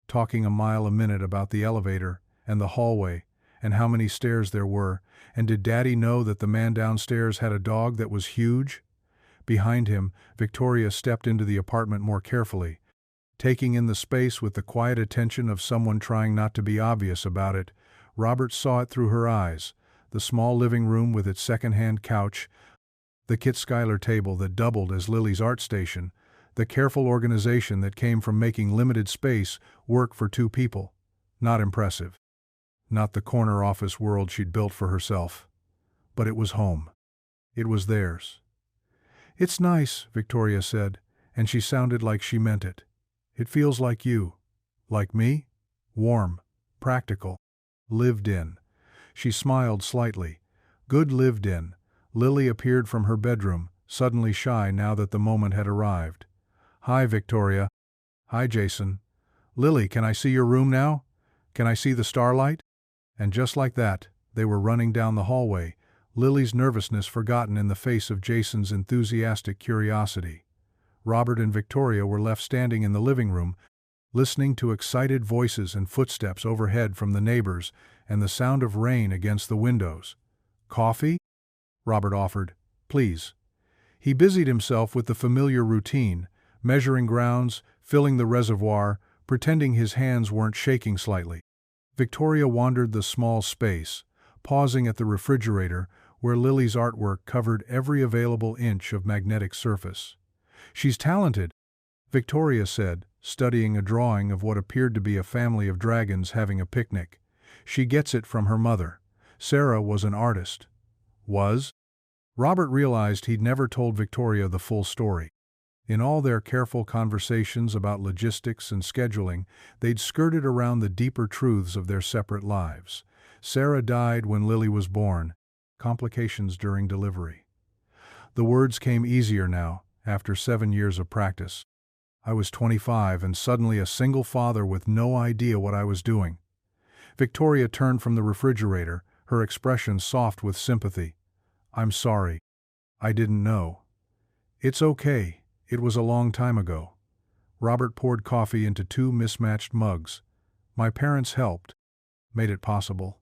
talking a mile a minute about the elevator and the hallway and how many stairs there were, and did Daddy know that the man downstairs had a dog that was huge? Behind him, Victoria stepped into the apartment more carefully, taking in the space with the quiet attention of someone trying not to be obvious about it. Robert saw it through her eyes, the small living room with its second-hand couch, the Kit Schuyler table that doubled as Lily's art station, the careful organization that came from making limited space work for 2 people. Not impressive. Not the corner office world she'd built for herself. but it was home. It was theirs. "It's nice," Victoria said, and she sounded like she meant it. "It feels like you." "Like me?" "Warm, practical, lived in." She smiled slightly. "Good lived in." Lily appeared from her bedroom, suddenly shy now that the moment had arrived. "Hi, Victoria." "Hi, Jason." "Lily, can I see your room now? Can I see the starlight?" And just like that, they were running down the hallway, Lily's nervousness forgotten in the face of Jason's enthusiastic curiosity. Robert and Victoria were left standing in the living room, listening to excited voices and footsteps overhead from the neighbors and the sound of rain against the windows. "Coffee?" Robert offered. "Please." He busied himself with the familiar routine, measuring grounds, filling the reservoir, pretending his hands weren't shaking slightly. Victoria wandered the small space, pausing at the refrigerator where Lily's artwork covered every available inch of magnetic surface. "She's talented," Victoria said, studying a drawing of what appeared to be a family of dragons having a picnic. "She gets it from her mother. Sarah was an artist." Was? Robert realized he'd never told Victoria the full story. In all their careful conversations about logistics and scheduling, they'd skirted around the deeper truths of their separate lives. Sarah died when Lily was born, complications during delivery. The words came easier now, after 7 years of practice. "I was 25 and suddenly a single father with no idea what I was doing." Victoria turned from the refrigerator, her expression soft with sympathy. "I'm sorry. I didn't know." "It's okay. It was a long time ago." Robert poured coffee into 2 mismatched mugs. "My parents helped. Made it possible."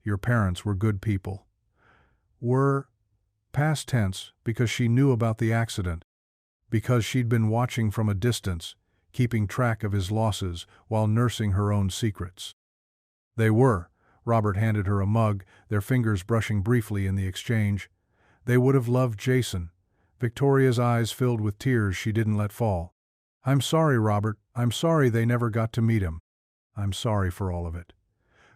"Your parents were good people." "Were?" Past tense, because she knew about the accident. Because she'd been watching from a distance, keeping track of his losses while nursing her own secrets. "They were." Robert handed her a mug, their fingers brushing briefly in the exchange. "They would have loved Jason." Victoria's eyes filled with tears she didn't let fall. "I'm sorry, Robert. I'm sorry they never got to meet him. I'm sorry for all of it."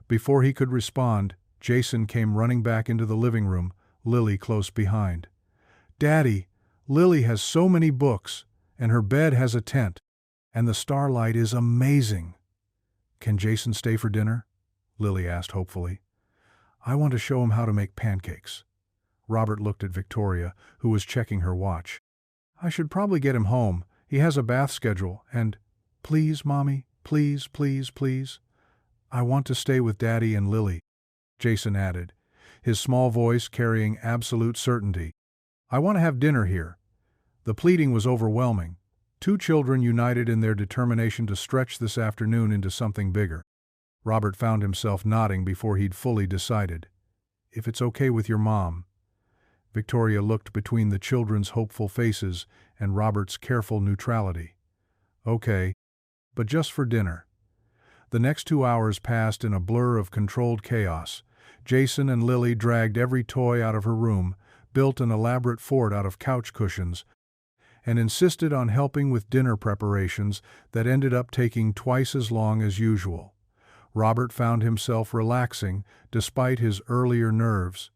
Before he could respond, Jason came running back into the living room, Lily close behind. "Daddy, Lily has so many books, and her bed has a tent, and the starlight is amazing." "Can Jason stay for dinner?" Lily asked hopefully. "I want to show him how to make pancakes." Robert looked at Victoria, who was checking her watch. "I should probably get him home. He has a bath schedule, and—" "Please, Mommy, please, please, please." "I want to stay with Daddy and Lily," Jason added, his small voice carrying absolute certainty. "I want to have dinner here." The pleading was overwhelming. 2 children united in their determination to stretch this afternoon into something bigger. Robert found himself nodding before he'd fully decided. "If it's okay with your mom." Victoria looked between the children's hopeful faces and Robert's careful neutrality. "Okay, but just for dinner." The next 2 hours passed in a blur of controlled chaos. Jason and Lily dragged every toy out of her room, built an elaborate fort out of couch cushions, and insisted on helping with dinner preparations that ended up taking twice as long as usual. Robert found himself relaxing despite his earlier nerves.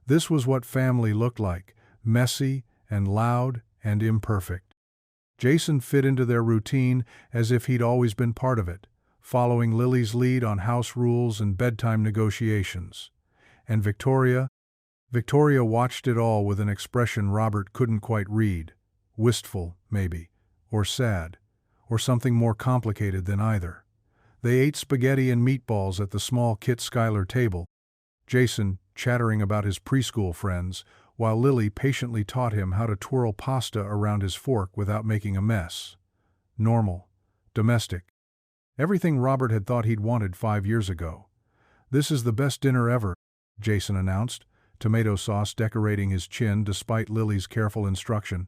This was what family looked like, messy and loud and imperfect. Jason fit into their routine as if he'd always been part of it, following Lily's lead on house rules and bedtime negotiations. And Victoria watched it all with an expression Robert couldn't quite read. Wistful, maybe, or sad, or something more complicated than either. They ate spaghetti and meatballs at the small Kit Schuyler table, Jason chattering about his preschool friends, while Lily patiently taught him how to twirl pasta around his fork without making a mess. Normal. Domestic. Everything Robert had thought he'd wanted 5 years ago. "This is the best dinner ever," Jason announced, tomato sauce decorating his chin despite Lily's careful instruction.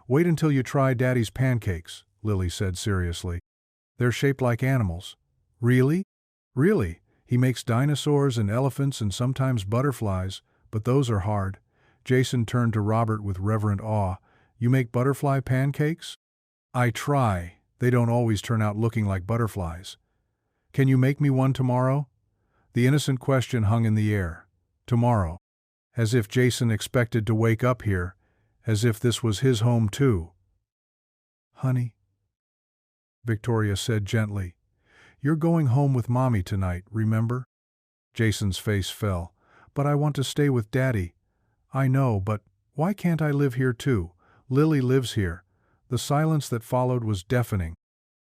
"Wait until you try Daddy's pancakes," Lily said seriously. "They're shaped like animals." "Really?" "Really. He makes dinosaurs and elephants and sometimes butterflies, but those are hard." Jason turned to Robert with reverent awe. "You make butterfly pancakes?" "I try. They don't always turn out looking like butterflies." "Can you make me one tomorrow?" The innocent question hung in the air. Tomorrow. As if Jason expected to wake up here, as if this was his home too. "Honey," Victoria said gently, "you're going home with Mommy tonight, remember?" Jason's face fell. "But I want to stay with Daddy." "I know, but why can't I live here too? Lily lives here." The silence that followed was deafening.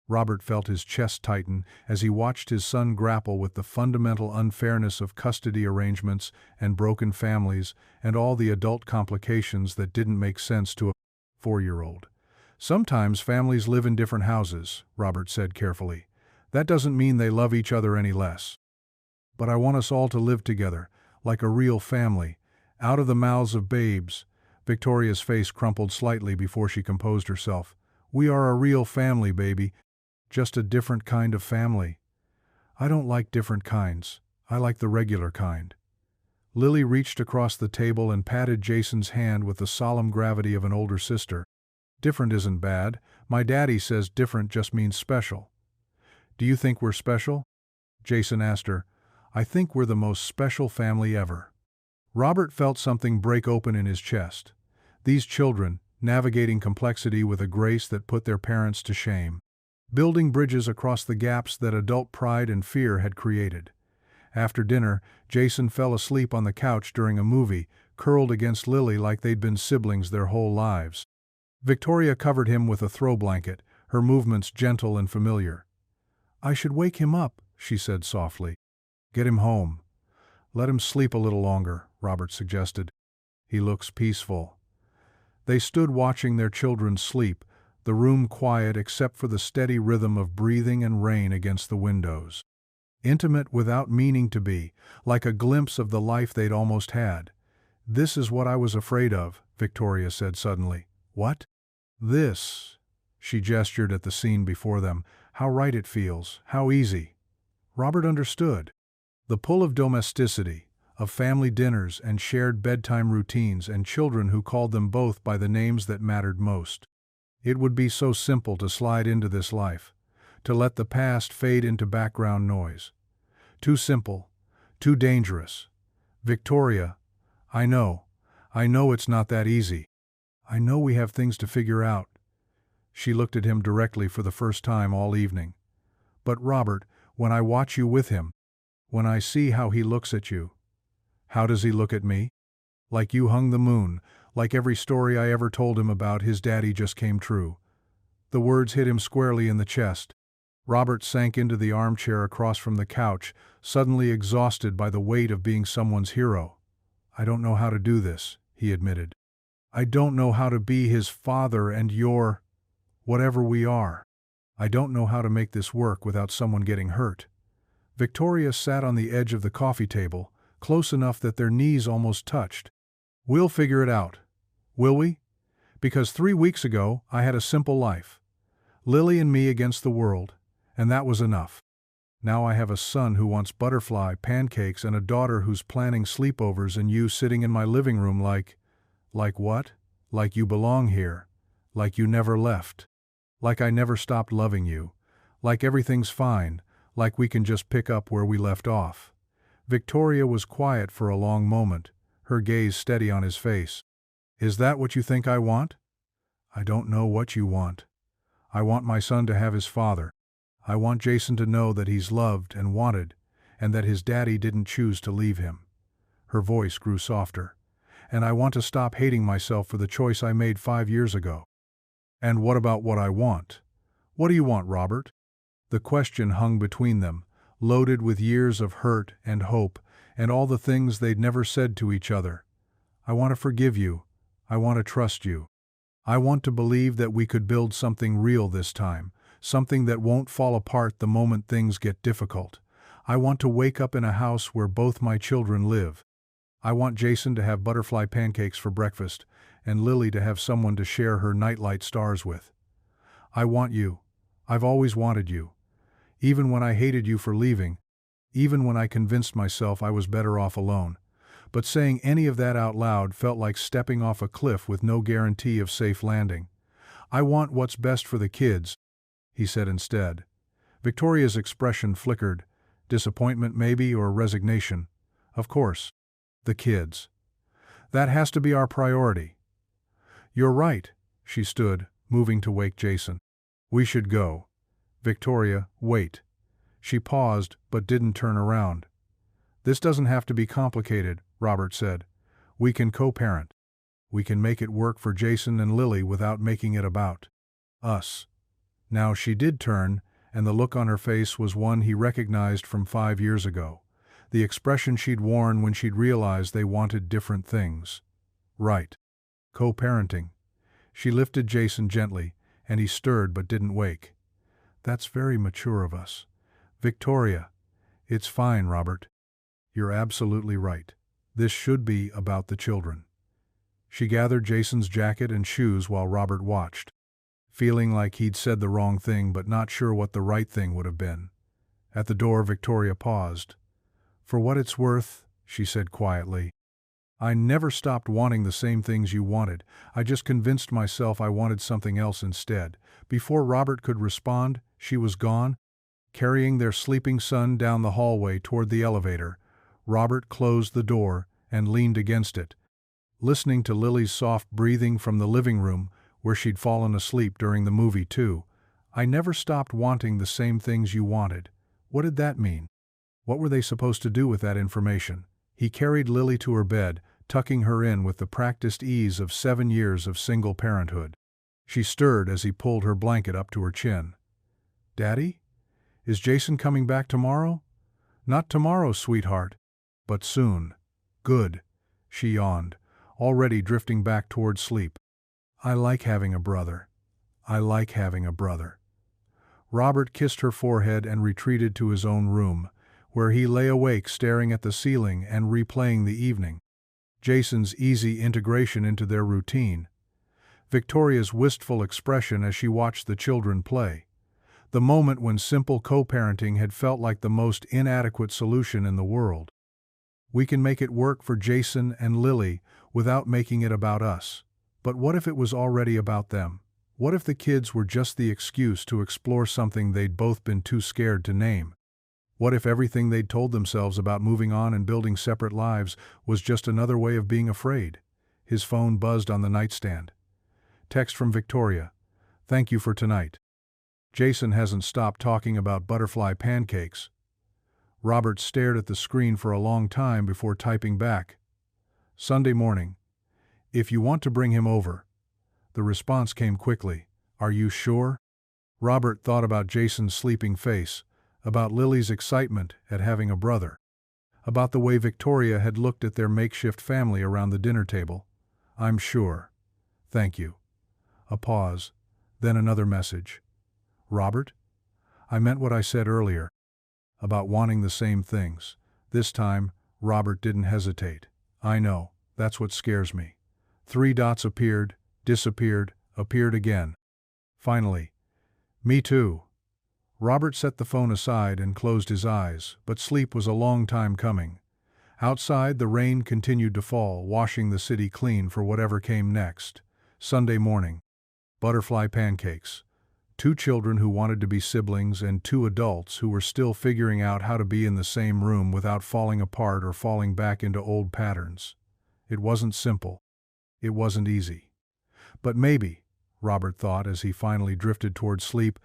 Robert felt his chest tighten as he watched his son grapple with the fundamental unfairness of custody arrangements and broken families and all the adult complications that didn't make sense to a 4-year-old. "Sometimes families live in different houses," Robert said carefully. "That doesn't mean they love each other any less. But I want us all to live together, like a real family, out of the mouths of babes." Victoria's face crumpled slightly before she composed herself. "We are a real family, baby. Just a different kind of family." "I don't like different kinds. I like the regular kind." Lily reached across the table and patted Jason's hand with the solemn gravity of an older sister. "Different isn't bad. My daddy says different just means special." "Do you think we're special?" Jason asked her. "I think we're the most special family ever." Robert felt something break open in his chest. These children, navigating complexity with a grace that put their parents to shame. Building bridges across the gaps that adult pride and fear had created. After dinner, Jason fell asleep on the couch during a movie, curled against Lily like they'd been siblings their whole lives. Victoria covered him with a throw blanket, her movements gentle and familiar. "I should wake him up," she said softly. "Get him home. Let him sleep a little longer," Robert suggested. "He looks peaceful." They stood watching their children sleep, the room quiet except for the steady rhythm of breathing and rain against the windows. Intimate without meaning to be, like a glimpse of the life they'd almost had. "This is what I was afraid of," Victoria said suddenly. "What?" "This." She gestured at the scene before them. "How right it feels, how easy." Robert understood. The pull of domesticity, of family dinners and shared bedtime routines and children who called them both by the names that mattered most. It would be so simple to slide into this life, to let the past fade into background noise. Too simple, too dangerous. "Victoria, I know it's not that easy. I know we have things to figure out." She looked at him directly for the first time all evening. "But Robert, when I watch you with him, when I see how he looks at you." "How does he look at me?" "Like you hung the moon, like every story I ever told him about his daddy just came true." The words hit him squarely in the chest. Robert sank into the armchair across from the couch, suddenly exhausted by the weight of being someone's hero. "I don't know how to do this," he admitted. "I don't know how to be his father and your whatever we are. I don't know how to make this work without someone getting hurt." Victoria sat on the edge of the coffee table, close enough that their knees almost touched. "We'll figure it out. Will we? Because 3 weeks ago, I had a simple life. Lily and me against the world, and that was enough. Now I have a son who wants butterfly pancakes and a daughter who's planning sleepovers and you sitting in my living room like what? Like you belong here. Like you never left. Like I never stopped loving you. Like everything's fine. Like we can just pick up where we left off." Victoria was quiet for a long moment, her gaze steady on his face. "Is that what you think I want?" "I don't know what you want. I want my son to have his father. I want Jason to know that he's loved and wanted, and that his daddy didn't choose to leave him." Her voice grew softer. "And I want to stop hating myself for the choice I made 5 years ago." "And what about what I want? What do you want, Robert?" The question hung between them, loaded with years of hurt and hope, and all the things they'd never said to each other. "I want to forgive you. I want to trust you. I want to believe that we could build something real this time, something that won't fall apart the moment things get difficult. I want to wake up in a house where both my children live. I want Jason to have butterfly pancakes for breakfast, and Lily to have someone to share her nightlight stars with. I want you. I've always wanted you. Even when I hated you for leaving, even when I convinced myself I was better off alone. But saying any of that out loud felt like stepping off a cliff with no guarantee of safe landing. I want what's best for the kids," he said instead. Victoria's expression flickered, disappointment maybe, or resignation. "Of course. The kids." That has to be our priority." "You're right." She stood, moving to wake Jason. "We should go." "Victoria, wait." She paused, but didn't turn around. "This doesn't have to be complicated," Robert said. "We can co-parent. We can make it work for Jason and Lily without making it about us." Now she did turn, and the look on her face was one he recognized from 5 years ago. The expression she'd worn when she'd realized they wanted different things. "Right. Co-parenting." She lifted Jason gently, and he stirred but didn't wake. "That's very mature of us." "Victoria." "It's fine, Robert. You're absolutely right. This should be about the children." She gathered Jason's jacket and shoes while Robert watched, feeling like he'd said the wrong thing but not sure what the right thing would have been. At the door, Victoria paused. "For what it's worth," she said quietly, "I never stopped wanting the same things you wanted. I just convinced myself I wanted something else instead." Before Robert could respond, she was gone, carrying their sleeping son down the hallway toward the elevator. Robert closed the door and leaned against it, listening to Lily's soft breathing from the living room, where she'd fallen asleep during the movie too. "I never stopped wanting the same things you wanted." What did that mean? What were they supposed to do with that information? He carried Lily to her bed, tucking her in with the practiced ease of 7 years of single parenthood. She stirred as he pulled her blanket up to her chin. "Daddy? Is Jason coming back tomorrow?" "Not tomorrow, sweetheart. But soon." "Good." She yawned, already drifting back toward sleep. "I like having a brother. I like having a brother." Robert kissed her forehead and retreated to his own room, where he lay awake staring at the ceiling and replaying the evening. Jason's easy integration into their routine. Victoria's wistful expression as she watched the children play. The moment when simple co-parenting had felt like the most inadequate solution in the world. We can make it work for Jason and Lily without making it about us. But what if it was already about them? What if the kids were just the excuse to explore something they'd both been too scared to name? What if everything they'd told themselves about moving on and building separate lives was just another way of being afraid? His phone buzzed on the nightstand. Text from Victoria. "Thank you for tonight. Jason hasn't stopped talking about butterfly pancakes." Robert stared at the screen for a long time before typing back. "Sunday morning. If you want to bring him over." The response came quickly. "Are you sure?" Robert thought about Jason's sleeping face, about Lily's excitement at having a brother, about the way Victoria had looked at their makeshift family around the dinner table. "I'm sure. Thank you." A pause, then another message. "Robert? I meant what I said earlier, about wanting the same things." This time, Robert didn't hesitate. "I know, that's what scares me." 3 dots appeared, disappeared, appeared again. Finally, "Me too." Robert set the phone aside and closed his eyes, but sleep was a long time coming. Outside, the rain continued to fall, washing the city clean for whatever came next. Sunday morning. Butterfly pancakes. 2 children who wanted to be siblings and 2 adults who were still figuring out how to be in the same room without falling apart or falling back into old patterns. It wasn't simple. It wasn't easy. But maybe, Robert thought as he finally drifted toward sleep,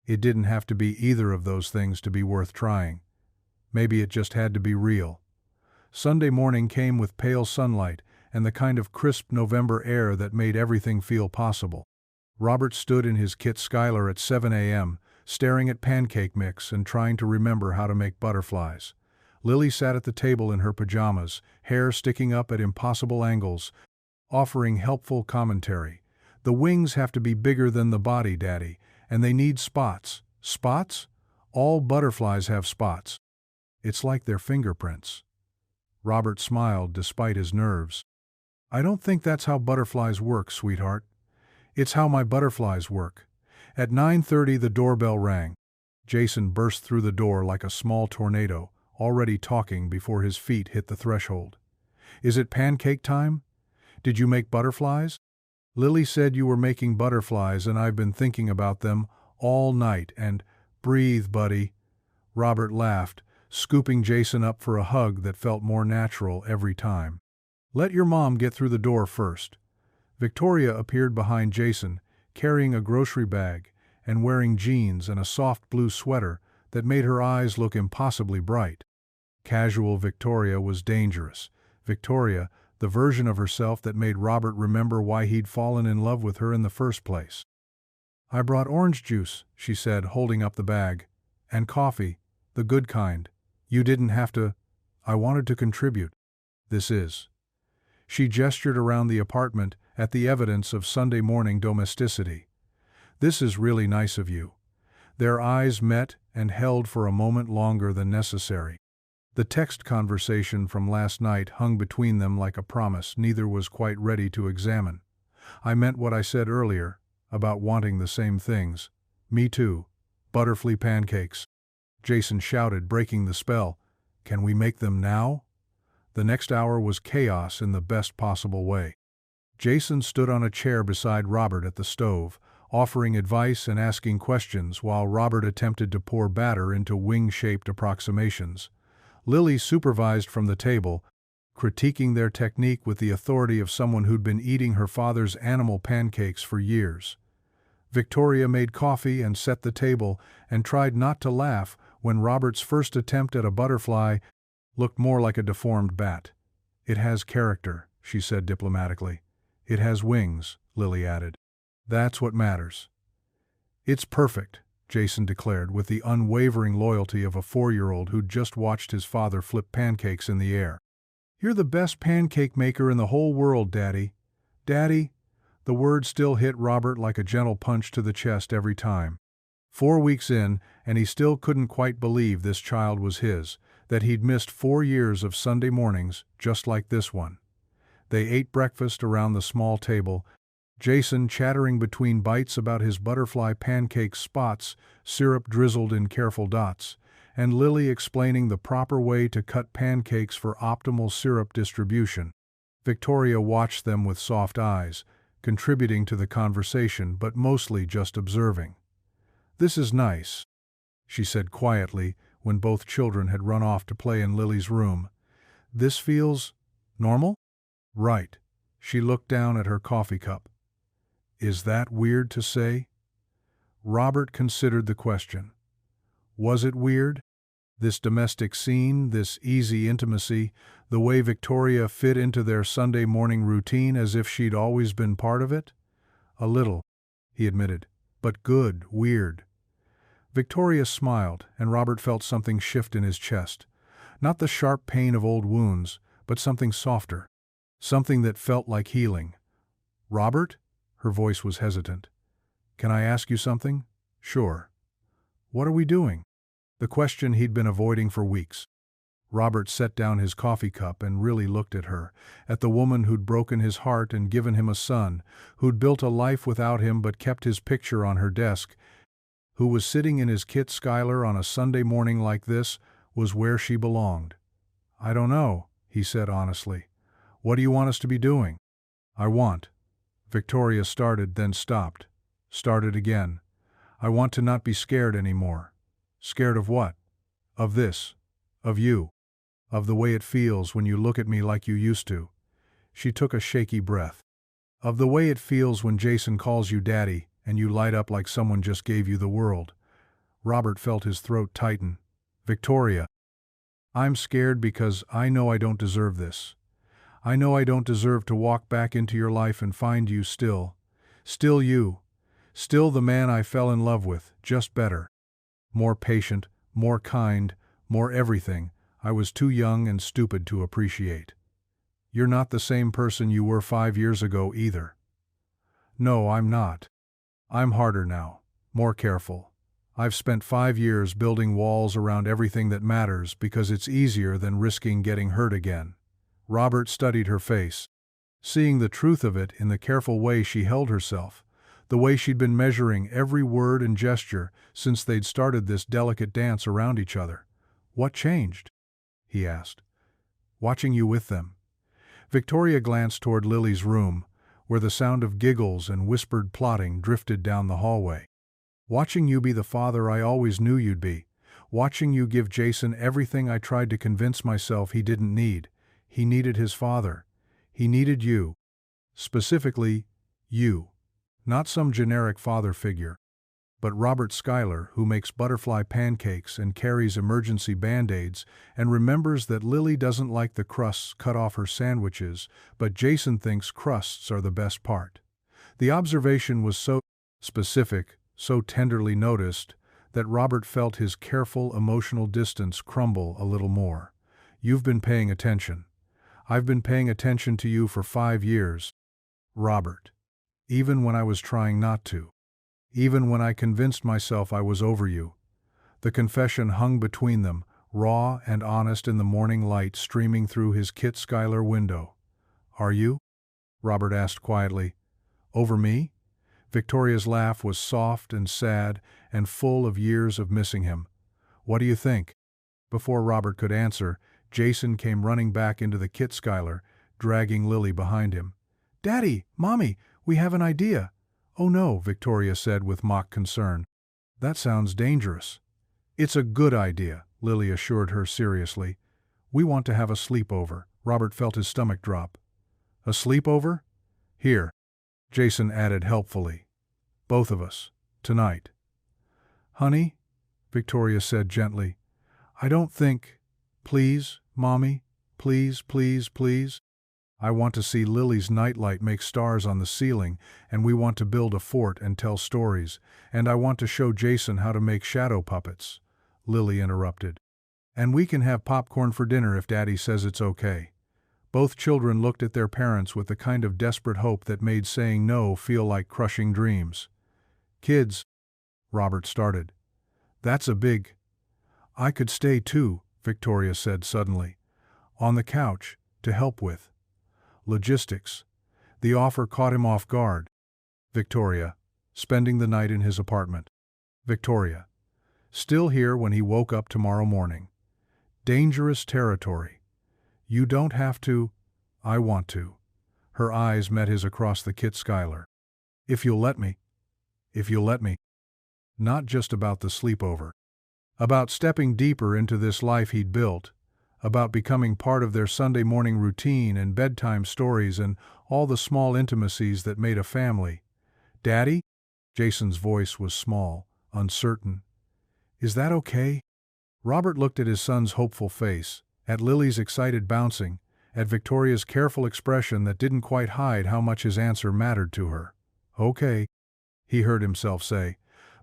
it didn't have to be either of those things to be worth trying. Maybe it just had to be real. Sunday morning came with pale sunlight and the kind of crisp November air that made everything feel possible. Robert stood in his Kit Skylar at 7 a.m., staring at pancake mix and trying to remember how to make butterflies. Lily sat at the table in her pajamas, hair sticking up at impossible angles, offering helpful commentary. "The wings have to be bigger than the body, Daddy, and they need spots." "Spots? All butterflies have spots. It's like their fingerprints." Robert smiled despite his nerves. "I don't think that's how butterflies work, sweetheart. It's how my butterflies work." At 9:30 the doorbell rang. Jason burst through the door like a small tornado, already talking before his feet hit the threshold. "Is it pancake time? Did you make butterflies?" "Lily said you were making butterflies and I've been thinking about them all night and—" "Breathe, buddy." Robert laughed, scooping Jason up for a hug that felt more natural every time. Let your mom get through the door first. Victoria appeared behind Jason, carrying a grocery bag and wearing jeans and a soft blue sweater that made her eyes look impossibly bright. Casual Victoria was dangerous. Victoria, the version of herself that made Robert remember why he'd fallen in love with her in the first place. I brought orange juice, she said, holding up the bag. And coffee, the good kind. You didn't have to. I wanted to contribute. This is. She gestured around the apartment at the evidence of Sunday morning domesticity. This is really nice of you. Their eyes met and held for a moment longer than necessary. The text conversation from last night hung between them like a promise neither was quite ready to examine. I meant what I said earlier, about wanting the same things. Me too. Butterfly pancakes. Jason shouted, breaking the spell. Can we make them now? The next hour was chaos in the best possible way. Jason stood on a chair beside Robert at the stove, offering advice and asking questions while Robert attempted to pour batter into wing-shaped approximations. Lily supervised from the table, critiquing their technique with the authority of someone who'd been eating her father's animal pancakes for years. Victoria made coffee and set the table and tried not to laugh when Robert's first attempt at a butterfly looked more like a deformed bat. It has character, she said diplomatically. It has wings, Lily added. That's what matters. It's perfect, Jason declared with the unwavering loyalty of a 4-year-old who'd just watched his father flip pancakes in the air. You're the best pancake maker in the whole world, Daddy. Daddy? The word still hit Robert like a gentle punch to the chest every time. 4 weeks in, and he still couldn't quite believe this child was his, that he'd missed 4 years of Sunday mornings just like this one. They ate breakfast around the small table, Jason chattering between bites about his butterfly pancake spots, syrup drizzled in careful dots, and Lily explaining the proper way to cut pancakes for optimal syrup distribution. Victoria watched them with soft eyes, contributing to the conversation but mostly just observing. This is nice, she said quietly when both children had run off to play in Lily's room. This feels normal? Right. She looked down at her coffee cup. Is that weird to say? Robert considered the question. Was it weird? This domestic scene, this easy intimacy, the way Victoria fit into their Sunday morning routine as if she'd always been part of it? A little, he admitted, but good, weird. Victoria smiled, and Robert felt something shift in his chest. Not the sharp pain of old wounds, but something softer. Something that felt like healing. Robert? Her voice was hesitant. Can I ask you something? Sure. What are we doing? The question he'd been avoiding for weeks. Robert set down his coffee cup and really looked at her, at the woman who'd broken his heart and given him a son, who'd built a life without him but kept his picture on her desk, who was sitting in his Kit Schuyler on a Sunday morning like this, was where she belonged. I don't know, he said honestly. What do you want us to be doing? I want. Victoria started, then stopped. Started again. I want to not be scared anymore. Scared of what? Of this. Of you. Of the way it feels when you look at me like you used to. She took a shaky breath. Of the way it feels when Jason calls you Daddy and you light up like someone just gave you the world. Robert felt his throat tighten. Victoria. I'm scared because I know I don't deserve this. I know I don't deserve to walk back into your life and find you still you, still the man I fell in love with, just better. More patient, more kind, more everything I was too young and stupid to appreciate. You're not the same person you were 5 years ago either. No, I'm not. I'm harder now, more careful. I've spent 5 years building walls around everything that matters because it's easier than risking getting hurt again. Robert studied her face, seeing the truth of it in the careful way she held herself, the way she'd been measuring every word and gesture since they'd started this delicate dance around each other. What changed? He asked. Watching you with them. Victoria glanced toward Lily's room, where the sound of giggles and whispered plotting drifted down the hallway. Watching you be the father I always knew you'd be. Watching you give Jason everything I tried to convince myself he didn't need. He needed his father. He needed you. Specifically, you. Not some generic father figure, but Robert Schuyler, who makes butterfly pancakes and carries emergency Band-Aids and remembers that Lily doesn't like the crusts cut off her sandwiches, but Jason thinks crusts are the best part. The observation was so specific, so tenderly noticed, that Robert felt his careful emotional distance crumble a little more. You've been paying attention. I've been paying attention to you for 5 years, Robert. Even when I was trying not to. Even when I convinced myself I was over you. The confession hung between them, raw and honest in the morning light streaming through his Kit Schuyler window. Are you? Robert asked quietly. Over me? Victoria's laugh was soft and sad and full of years of missing him. What do you think? Before Robert could answer, Jason came running back into the Kit Schuyler, dragging Lily behind him. Daddy, Mommy, we have an idea. Oh no, Victoria said with mock concern. That sounds dangerous. It's a good idea, Lily assured her seriously. We want to have a sleepover. Robert felt his stomach drop. A sleepover? Here, Jason added helpfully. Both of us. Tonight. Honey, Victoria said gently, I don't think. Please, Mommy, please, please, please. I want to see Lily's nightlight make stars on the ceiling, and we want to build a fort and tell stories, and I want to show Jason how to make shadow puppets, Lily interrupted. And we can have popcorn for dinner if Daddy says it's okay. Both children looked at their parents with the kind of desperate hope that made saying no feel like crushing dreams. Kids, Robert started. That's a big. I could stay too, Victoria said suddenly. On the couch, to help with. Logistics. The offer caught him off guard. Victoria, spending the night in his apartment. Victoria, still here when he woke up tomorrow morning. Dangerous territory. You don't have to. I want to. Her eyes met his across the Kit Schuyler. If you'll let me. If you'll let me. Not just about the sleepover. About stepping deeper into this life he'd built. About becoming part of their Sunday morning routine and bedtime stories and all the small intimacies that made a family. Daddy? Jason's voice was small, uncertain. Is that okay? Robert looked at his son's hopeful face, at Lily's excited bouncing, at Victoria's careful expression that didn't quite hide how much his answer mattered to her. Okay, he heard himself say,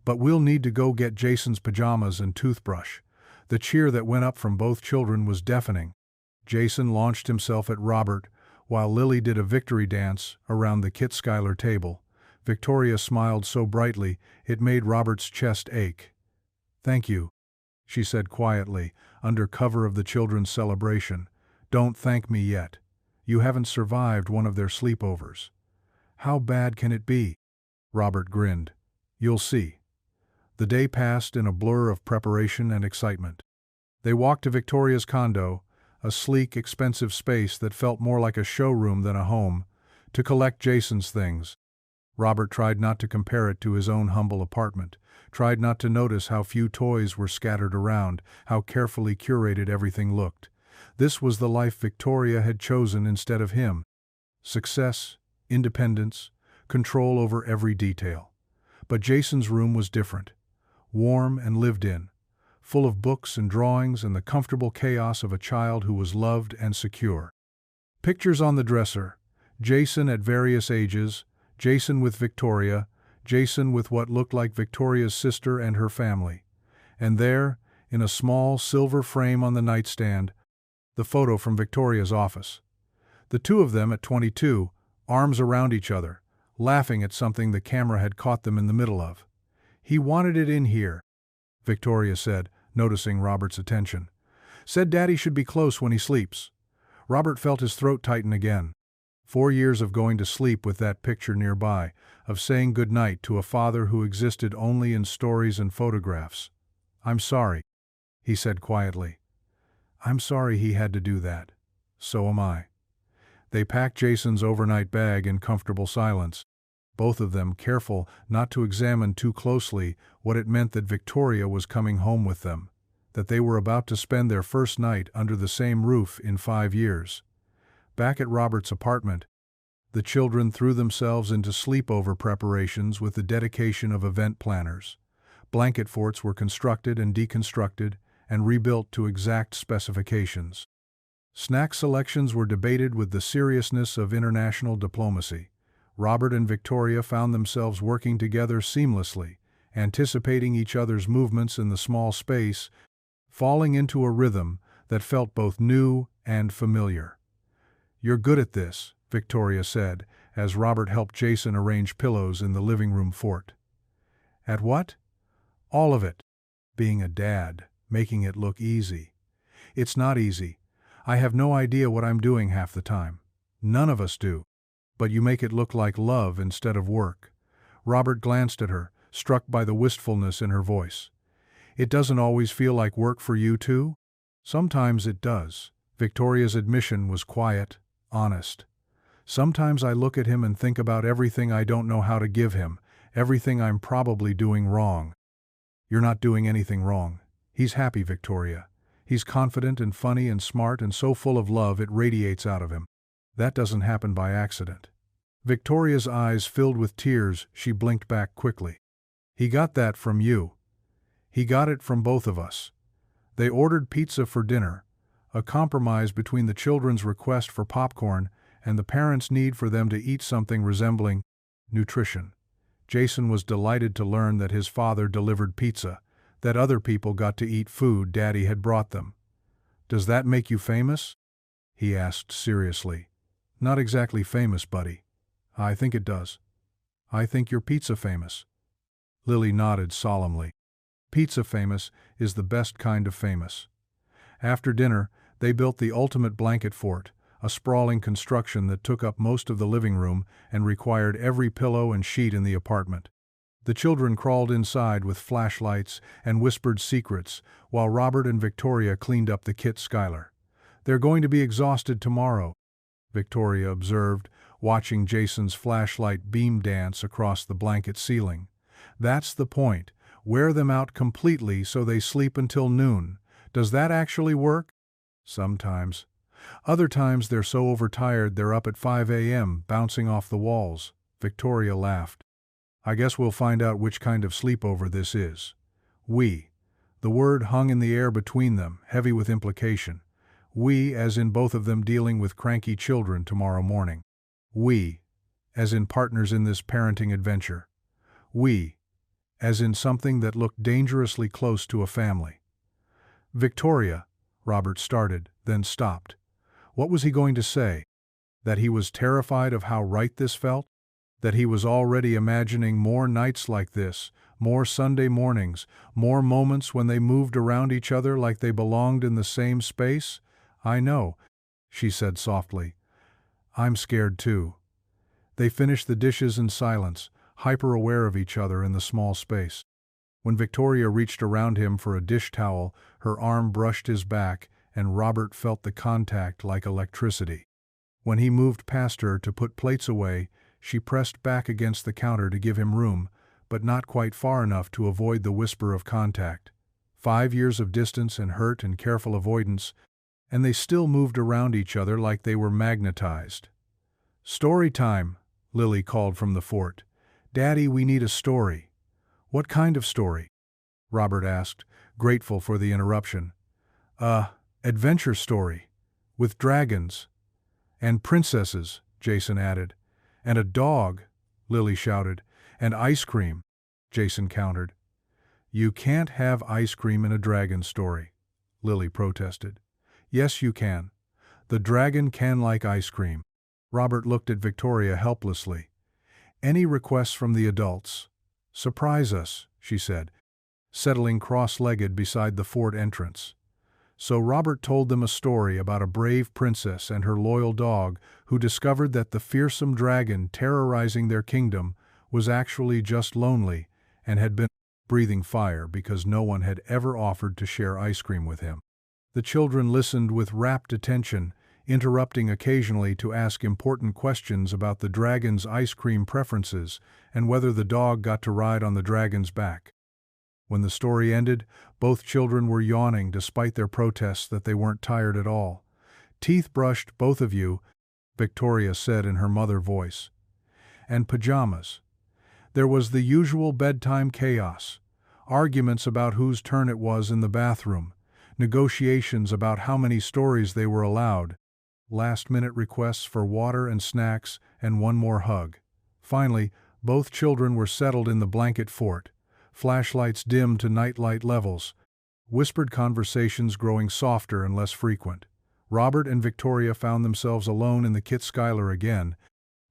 but we'll need to go get Jason's pajamas and toothbrush. The cheer that went up from both children was deafening. Jason launched himself at Robert, while Lily did a victory dance around the Kit Schuyler table. Victoria smiled so brightly it made Robert's chest ache. Thank you, she said quietly, under cover of the children's celebration. Don't thank me yet. You haven't survived one of their sleepovers. How bad can it be? Robert grinned. You'll see. The day passed in a blur of preparation and excitement. They walked to Victoria's condo, a sleek, expensive space that felt more like a showroom than a home, to collect Jason's things. Robert tried not to compare it to his own humble apartment, tried not to notice how few toys were scattered around, how carefully curated everything looked. This was the life Victoria had chosen instead of him. Success, independence, control over every detail. But Jason's room was different. Warm and lived in, full of books and drawings and the comfortable chaos of a child who was loved and secure. Pictures on the dresser, Jason at various ages, Jason with Victoria, Jason with what looked like Victoria's sister and her family. And there, in a small silver frame on the nightstand, the photo from Victoria's office. The two of them at 22, arms around each other, laughing at something the camera had caught them in the middle of. He wanted it in here, Victoria said, noticing Robert's attention. Said Daddy should be close when he sleeps. Robert felt his throat tighten again. 4 years of going to sleep with that picture nearby, of saying goodnight to a father who existed only in stories and photographs. I'm sorry, he said quietly. I'm sorry he had to do that. So am I. They packed Jason's overnight bag in comfortable silence, both of them careful not to examine too closely what it meant that Victoria was coming home with them, that they were about to spend their first night under the same roof in 5 years. Back at Robert's apartment, the children threw themselves into sleepover preparations with the dedication of event planners. Blanket forts were constructed and deconstructed and rebuilt to exact specifications. Snack selections were debated with the seriousness of international diplomacy. Robert and Victoria found themselves working together seamlessly, anticipating each other's movements in the small space, falling into a rhythm that felt both new and familiar. "You're good at this," Victoria said, as Robert helped Jason arrange pillows in the living room fort. "At what?" "All of it. Being a dad, making it look easy." "It's not easy. I have no idea what I'm doing half the time." "None of us do. But you make it look like love instead of work." Robert glanced at her, struck by the wistfulness in her voice. "It doesn't always feel like work for you, too?" "Sometimes it does." Victoria's admission was quiet, honest. "Sometimes I look at him and think about everything I don't know how to give him, everything I'm probably doing wrong." "You're not doing anything wrong. He's happy, Victoria. He's confident and funny and smart and so full of love it radiates out of him. That doesn't happen by accident." Victoria's eyes filled with tears. She blinked back quickly. "He got that from you. He got it from both of us." They ordered pizza for dinner, a compromise between the children's request for popcorn and the parents' need for them to eat something resembling nutrition. Jason was delighted to learn that his father delivered pizza, that other people got to eat food Daddy had brought them. "Does that make you famous?" he asked seriously. "Not exactly famous, buddy. I think it does. I think you're pizza famous." Lily nodded solemnly. "Pizza famous is the best kind of famous." After dinner, they built the ultimate blanket fort, a sprawling construction that took up most of the living room and required every pillow and sheet in the apartment. The children crawled inside with flashlights and whispered secrets, while Robert and Victoria cleaned up the kit Skylar. "They're going to be exhausted tomorrow," Victoria observed, watching Jason's flashlight beam dance across the blanket ceiling. "That's the point. Wear them out completely so they sleep until noon. Does that actually work?" "Sometimes. Other times they're so overtired they're up at 5 a.m. bouncing off the walls." Victoria laughed. "I guess we'll find out which kind of sleepover this is." "We." The word hung in the air between them, heavy with implication. "We," as in both of them dealing with cranky children tomorrow morning. "We," as in partners in this parenting adventure. "We," as in something that looked dangerously close to a family. "Victoria," Robert started, then stopped. What was he going to say? That he was terrified of how right this felt? That he was already imagining more nights like this, more Sunday mornings, more moments when they moved around each other like they belonged in the same space? "I know," she said softly. "I'm scared too." They finished the dishes in silence, hyper-aware of each other in the small space. When Victoria reached around him for a dish towel, her arm brushed his back, and Robert felt the contact like electricity. When he moved past her to put plates away, she pressed back against the counter to give him room, but not quite far enough to avoid the whisper of contact. 5 years of distance and hurt and careful avoidance, and they still moved around each other like they were magnetized. "Story time," Lily called from the fort. "Daddy, we need a story." "What kind of story?" Robert asked, grateful for the interruption. Adventure story. With dragons." "And princesses," Jason added. "And a dog," Lily shouted. "And ice cream," Jason countered. "You can't have ice cream in a dragon story," Lily protested. "Yes, you can. The dragon can like ice cream." Robert looked at Victoria helplessly. "Any requests from the adults?" "Surprise us," she said, settling cross-legged beside the fort entrance. So Robert told them a story about a brave princess and her loyal dog who discovered that the fearsome dragon terrorizing their kingdom was actually just lonely and had been breathing fire because no one had ever offered to share ice cream with him. The children listened with rapt attention, interrupting occasionally to ask important questions about the dragon's ice cream preferences and whether the dog got to ride on the dragon's back. When the story ended, both children were yawning despite their protests that they weren't tired at all. "Teeth brushed, both of you," Victoria said in her mother voice. And pajamas. There was the usual bedtime chaos. Arguments about whose turn it was in the bathroom, negotiations about how many stories they were allowed, last-minute requests for water and snacks and one more hug. Finally, both children were settled in the blanket fort, flashlights dimmed to nightlight levels, whispered conversations growing softer and less frequent. Robert and Victoria found themselves alone in the Kit Schuyler again,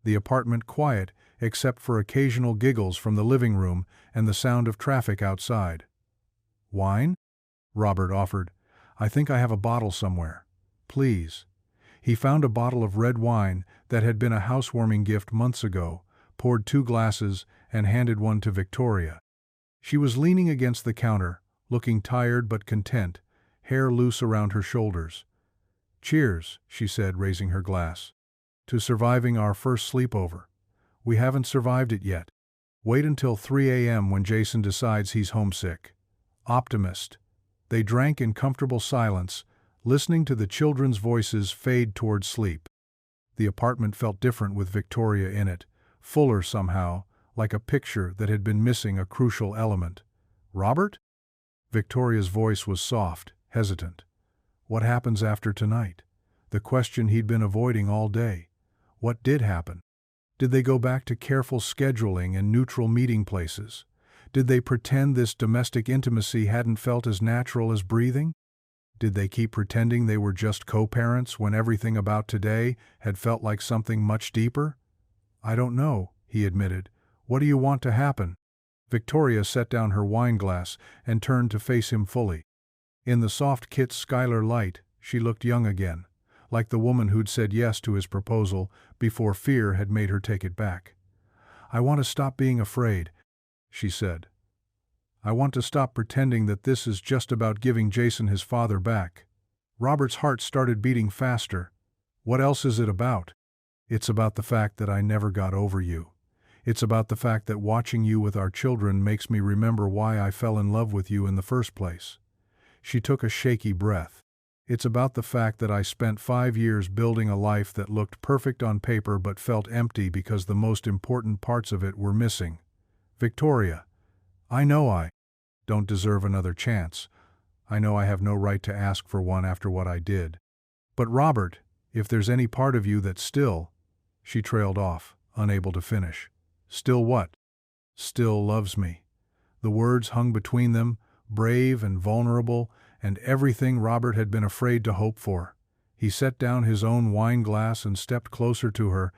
the apartment quiet except for occasional giggles from the living room and the sound of traffic outside. "Wine?" Robert offered. "I think I have a bottle somewhere. Please." He found a bottle of red wine that had been a housewarming gift months ago, poured 2 glasses, and handed one to Victoria. She was leaning against the counter, looking tired but content, hair loose around her shoulders. "Cheers," she said, raising her glass. "To surviving our first sleepover. We haven't survived it yet. Wait until 3 a.m. when Jason decides he's homesick." Optimist. They drank in comfortable silence, listening to the children's voices fade toward sleep. The apartment felt different with Victoria in it, fuller somehow, like a picture that had been missing a crucial element. "Robert?" Victoria's voice was soft, hesitant. "What happens after tonight?" The question he'd been avoiding all day. What did happen? Did they go back to careful scheduling and neutral meeting places? Did they pretend this domestic intimacy hadn't felt as natural as breathing? Did they keep pretending they were just co-parents when everything about today had felt like something much deeper? "I don't know," he admitted. "What do you want to happen?" Victoria set down her wine glass and turned to face him fully. In the soft Kit Schuyler light, she looked young again, like the woman who'd said yes to his proposal before fear had made her take it back. "I want to stop being afraid," she said. "I want to stop pretending that this is just about giving Jason his father back." Robert's heart started beating faster. "What else is it about?" "It's about the fact that I never got over you. It's about the fact that watching you with our children makes me remember why I fell in love with you in the first place." She took a shaky breath. "It's about the fact that I spent 5 years building a life that looked perfect on paper but felt empty because the most important parts of it were missing. Victoria, I know I don't deserve another chance. I know I have no right to ask for one after what I did. But Robert, if there's any part of you that still—" She trailed off, unable to finish. "Still what?" "Still loves me." The words hung between them, brave and vulnerable, and everything Robert had been afraid to hope for. He set down his own wine glass and stepped closer to her,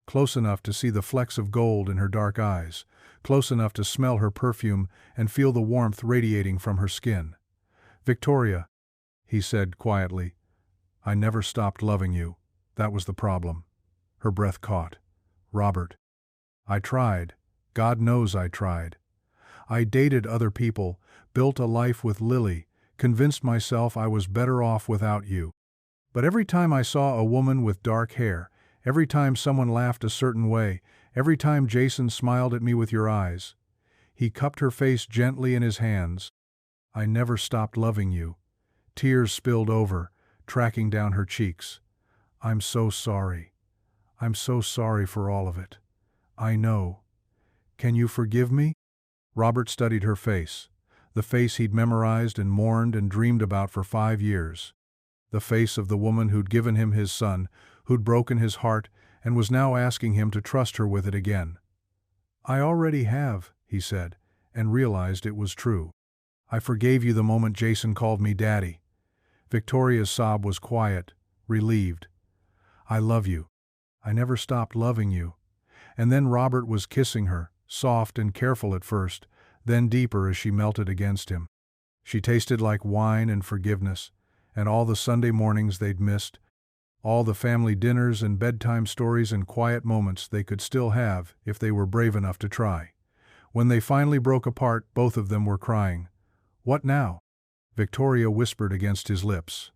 close enough to see the flecks of gold in her dark eyes, close enough to smell her perfume and feel the warmth radiating from her skin. "Victoria," he said quietly, "I never stopped loving you. That was the problem." Her breath caught. "Robert, I tried. God knows I tried. I dated other people, built a life with Lily, convinced myself I was better off without you. But every time I saw a woman with dark hair, every time someone laughed a certain way, every time Jason smiled at me with your eyes." He cupped her face gently in his hands. "I never stopped loving you." Tears spilled over, tracking down her cheeks. "I'm so sorry. I'm so sorry for all of it. I know. Can you forgive me?" Robert studied her face, the face he'd memorized and mourned and dreamed about for 5 years. The face of the woman who'd given him his son, who'd broken his heart, and was now asking him to trust her with it again. "I already have," he said, and realized it was true. "I forgave you the moment Jason called me Daddy." Victoria's sob was quiet, relieved. "I love you. I never stopped loving you." And then Robert was kissing her, soft and careful at first, then deeper as she melted against him. She tasted like wine and forgiveness, and all the Sunday mornings they'd missed, all the family dinners and bedtime stories and quiet moments they could still have if they were brave enough to try. When they finally broke apart, both of them were crying. "What now?" Victoria whispered against his lips.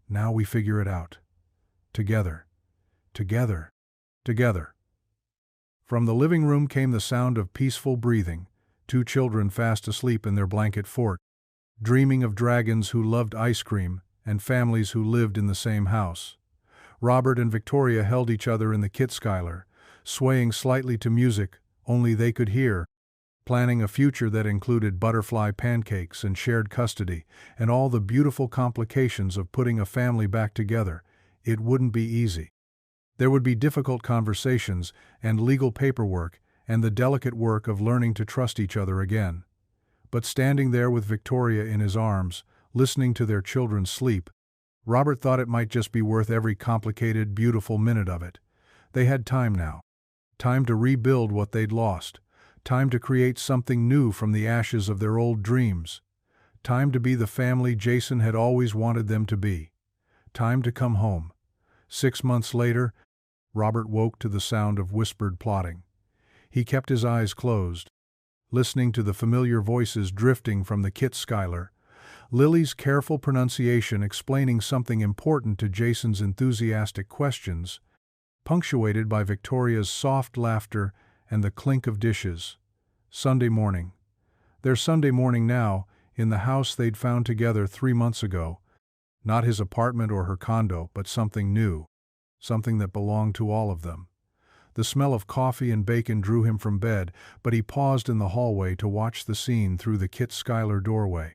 "Now we figure it out. Together. Together. Together." From the living room came the sound of peaceful breathing, 2 children fast asleep in their blanket fort, dreaming of dragons who loved ice cream and families who lived in the same house. Robert and Victoria held each other in the kit Skylar, swaying slightly to music only they could hear, planning a future that included butterfly pancakes and shared custody, and all the beautiful complications of putting a family back together. It wouldn't be easy. There would be difficult conversations and legal paperwork and the delicate work of learning to trust each other again. But standing there with Victoria in his arms, listening to their children sleep, Robert thought it might just be worth every complicated, beautiful minute of it. They had time now. Time to rebuild what they'd lost. Time to create something new from the ashes of their old dreams. Time to be the family Jason had always wanted them to be. Time to come home. 6 months later, Robert woke to the sound of whispered plotting. He kept his eyes closed, listening to the familiar voices drifting from the kit Skylar, Lily's careful pronunciation explaining something important to Jason's enthusiastic questions, punctuated by Victoria's soft laughter and the clink of dishes. Sunday morning. Their Sunday morning now, in the house they'd found together 3 months ago. Not his apartment or her condo, but something new. Something that belonged to all of them. The smell of coffee and bacon drew him from bed, but he paused in the hallway to watch the scene through the kit Skylar doorway.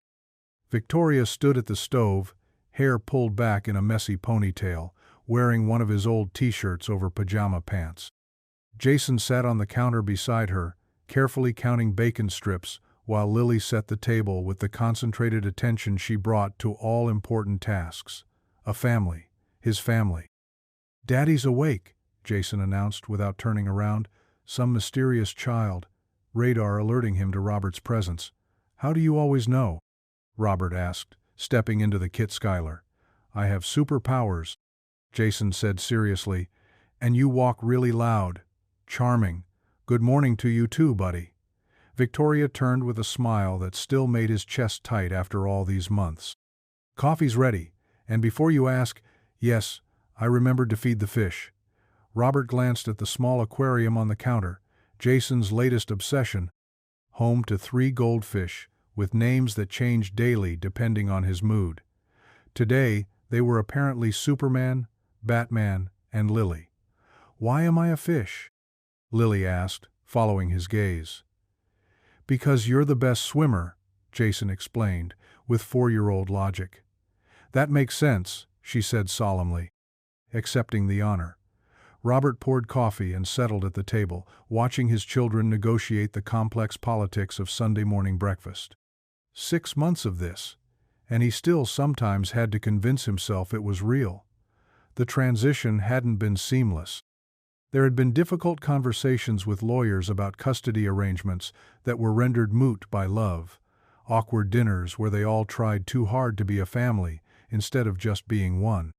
Victoria stood at the stove, hair pulled back in a messy ponytail, wearing one of his old t-shirts over pajama pants. Jason sat on the counter beside her, carefully counting bacon strips, while Lily set the table with the concentrated attention she brought to all important tasks. A family. His family. "Daddy's awake," Jason announced without turning around. Some mysterious child. Radar alerting him to Robert's presence. "How do you always know?" Robert asked, stepping into the kit Skylar. "I have superpowers," Jason said seriously. "And you walk really loud. Charming. Good morning to you too, buddy." Victoria turned with a smile that still made his chest tight after all these months. "Coffee's ready, and before you ask, yes, I remembered to feed the fish." Robert glanced at the small aquarium on the counter, Jason's latest obsession, home to 3 goldfish, with names that changed daily depending on his mood. Today, they were apparently Superman, Batman, and Lily. "Why am I a fish?" Lily asked, following his gaze. "Because you're the best swimmer," Jason explained, with 4-year-old logic. "That makes sense," she said solemnly, accepting the honor. Robert poured coffee and settled at the table, watching his children negotiate the complex politics of Sunday morning breakfast. 6 months of this, and he still sometimes had to convince himself it was real. The transition hadn't been seamless. There had been difficult conversations with lawyers about custody arrangements that were rendered moot by love, awkward dinners where they all tried too hard to be a family instead of just being one.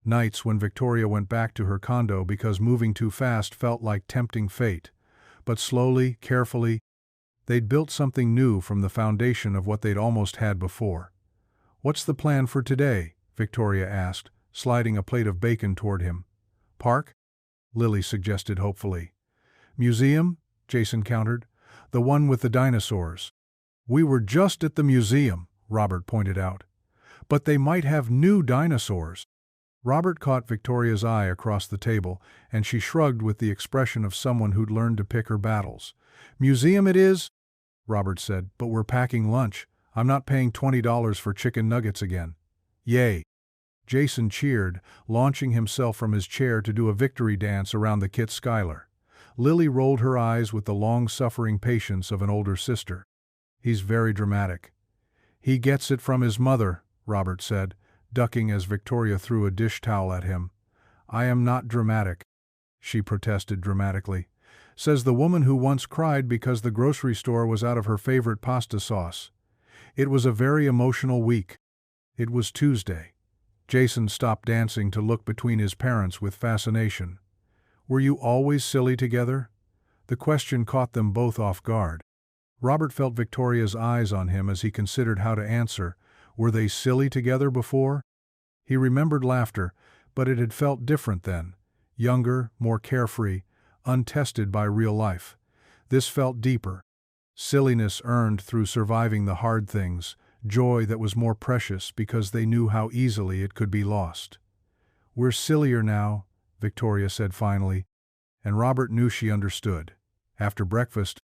Nights when Victoria went back to her condo because moving too fast felt like tempting fate. But slowly, carefully, they'd built something new from the foundation of what they'd almost had before. "What's the plan for today?" Victoria asked, sliding a plate of bacon toward him. "Park?" Lily suggested hopefully. "Museum?" Jason countered. "The one with the dinosaurs." "We were just at the museum," Robert pointed out. "But they might have new dinosaurs." Robert caught Victoria's eye across the table, and she shrugged with the expression of someone who'd learned to pick her battles. "Museum it is," Robert said, "but we're packing lunch. I'm not paying $20 for chicken nuggets again." "Yay!" Jason cheered, launching himself from his chair to do a victory dance around the kit Skylar. Lily rolled her eyes with the long-suffering patience of an older sister. "He's very dramatic." "He gets it from his mother," Robert said, ducking as Victoria threw a dish towel at him. "I am not dramatic," she protested dramatically. "Says the woman who once cried because the grocery store was out of her favorite pasta sauce." It was a very emotional week. It was Tuesday. Jason stopped dancing to look between his parents with fascination. "Were you always silly together?" The question caught them both off guard. Robert felt Victoria's eyes on him as he considered how to answer. Were they silly together before? He remembered laughter, but it had felt different then. Younger, more carefree, untested by real life. This felt deeper. Silliness earned through surviving the hard things, joy that was more precious because they knew how easily it could be lost. "We're sillier now," Victoria said finally, and Robert knew she understood. After breakfast,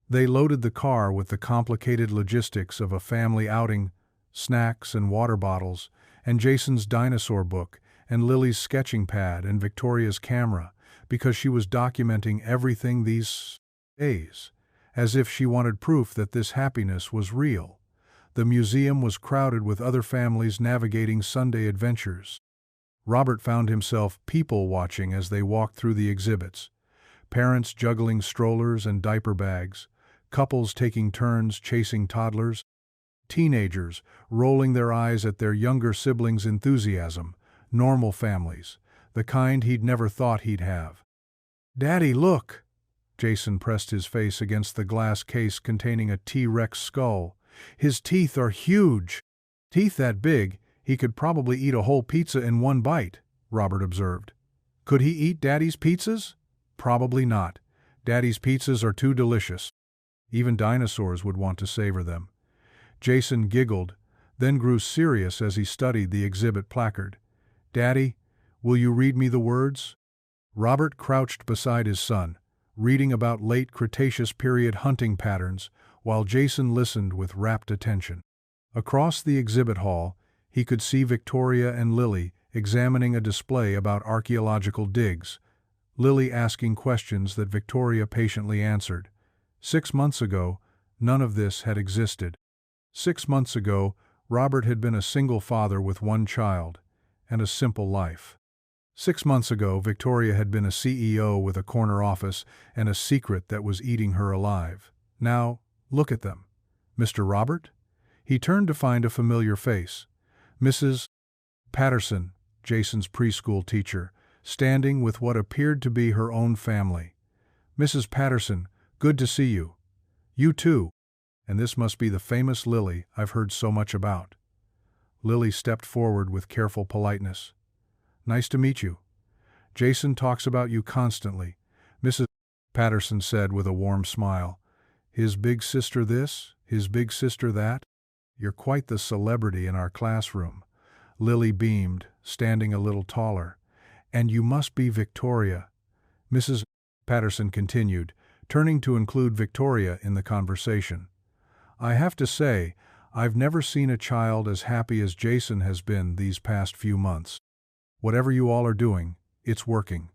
they loaded the car with the complicated logistics of a family outing, snacks and water bottles, and Jason's dinosaur book, and Lily's sketching pad and Victoria's camera, because she was documenting everything these days, as if she wanted proof that this happiness was real. The museum was crowded with other families navigating Sunday adventures. Robert found himself people-watching as they walked through the exhibits. Parents juggling strollers and diaper bags, couples taking turns chasing toddlers, teenagers rolling their eyes at their younger siblings' enthusiasm, normal families, the kind he'd never thought he'd have. "Daddy, look!" Jason pressed his face against the glass case containing a T-Rex skull. "His teeth are huge!" "Teeth that big, he could probably eat a whole pizza in one bite," Robert observed. "Could he eat Daddy's pizzas?" "Probably not. Daddy's pizzas are too delicious. Even dinosaurs would want to savor them." Jason giggled, then grew serious as he studied the exhibit placard. "Daddy, will you read me the words?" Robert crouched beside his son, reading about late Cretaceous period hunting patterns, while Jason listened with rapt attention. Across the exhibit hall, he could see Victoria and Lily examining a display about archaeological digs, Lily asking questions that Victoria patiently answered. 6 months ago, none of this had existed. 6 months ago, Robert had been a single father with one child, and a simple life. 6 months ago, Victoria had been a CEO with a corner office and a secret that was eating her alive. Now, look at them. "Mr. Robert?" He turned to find a familiar face. Mrs. Patterson, Jason's preschool teacher, standing with what appeared to be her own family. "Mrs. Patterson, good to see you." "You too. And this must be the famous Lily I've heard so much about." Lily stepped forward with careful politeness. "Nice to meet you. Jason talks about you constantly," Mrs. Patterson said with a warm smile. "His big sister this, his big sister that. You're quite the celebrity in our classroom." Lily beamed, standing a little taller. "And you must be Victoria," Mrs. Patterson continued, turning to include Victoria in the conversation. "I have to say, I've never seen a child as happy as Jason has been these past few months. Whatever you all are doing, it's working."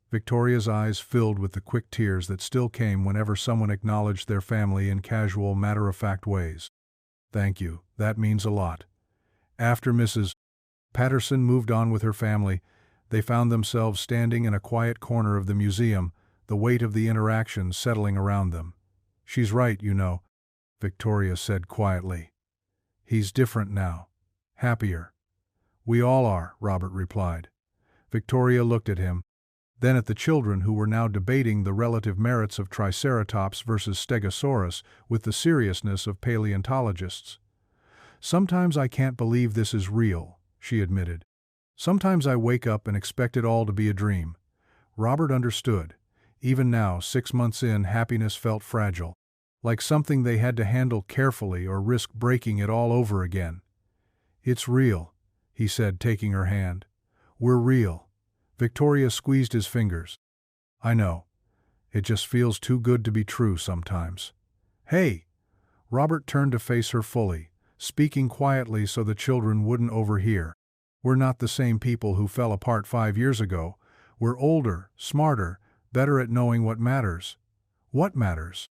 Victoria's eyes filled with the quick tears that still came whenever someone acknowledged their family in casual, matter-of-fact ways. "Thank you, that means a lot." After Mrs. Patterson moved on with her family, they found themselves standing in a quiet corner of the museum, the weight of the interaction settling around them. "She's right, you know," Victoria said quietly. "He's different now. Happier." "We all are," Robert replied. Victoria looked at him, then at the children who were now debating the relative merits of Triceratops versus Stegosaurus with the seriousness of paleontologists. "Sometimes I can't believe this is real," she admitted. "Sometimes I wake up and expect it all to be a dream." Robert understood. Even now, 6 months in, happiness felt fragile, like something they had to handle carefully or risk breaking it all over again. "It's real," he said, taking her hand. "We're real." Victoria squeezed his fingers. "I know. It just feels too good to be true sometimes." "Hey!" Robert turned to face her fully, speaking quietly so the children wouldn't overhear. "We're not the same people who fell apart 5 years ago. We're older, smarter, better at knowing what matters." "What matters?"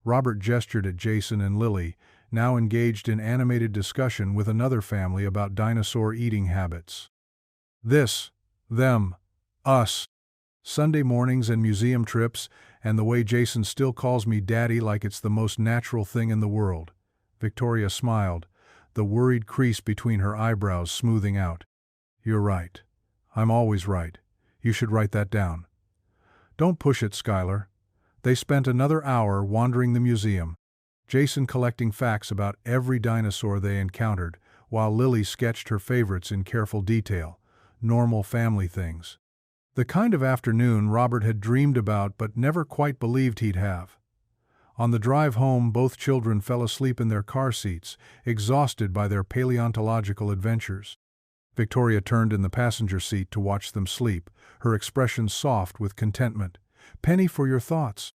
Robert gestured at Jason and Lily, now engaged in animated discussion with another family about dinosaur eating habits. "This, them, us. Sunday mornings and museum trips, and the way Jason still calls me Daddy like it's the most natural thing in the world." Victoria smiled, the worried crease between her eyebrows smoothing out. "You're right. I'm always right. You should write that down." "Don't push it, Skylar." They spent another hour wandering the museum, Jason collecting facts about every dinosaur they encountered, while Lily sketched her favorites in careful detail, normal family things. The kind of afternoon Robert had dreamed about but never quite believed he'd have. On the drive home, both children fell asleep in their car seats, exhausted by their paleontological adventures. Victoria turned in the passenger seat to watch them sleep, her expression soft with contentment. "Penny, for your thoughts,"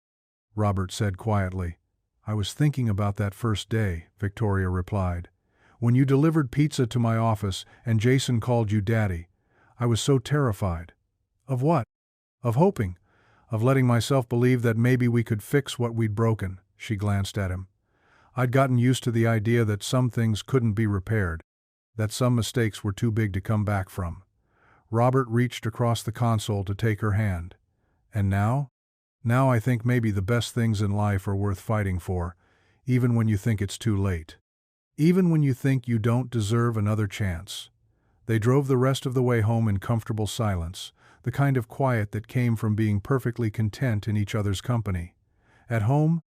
Robert said quietly. "I was thinking about that first day," Victoria replied. "When you delivered pizza to my office and Jason called you Daddy, I was so terrified." "Of what?" "Of hoping. Of letting myself believe that maybe we could fix what we'd broken." She glanced at him. "I'd gotten used to the idea that some things couldn't be repaired, that some mistakes were too big to come back from." Robert reached across the console to take her hand. "And now? Now I think maybe the best things in life are worth fighting for, even when you think it's too late. Even when you think you don't deserve another chance." They drove the rest of the way home in comfortable silence, the kind of quiet that came from being perfectly content in each other's company. At home,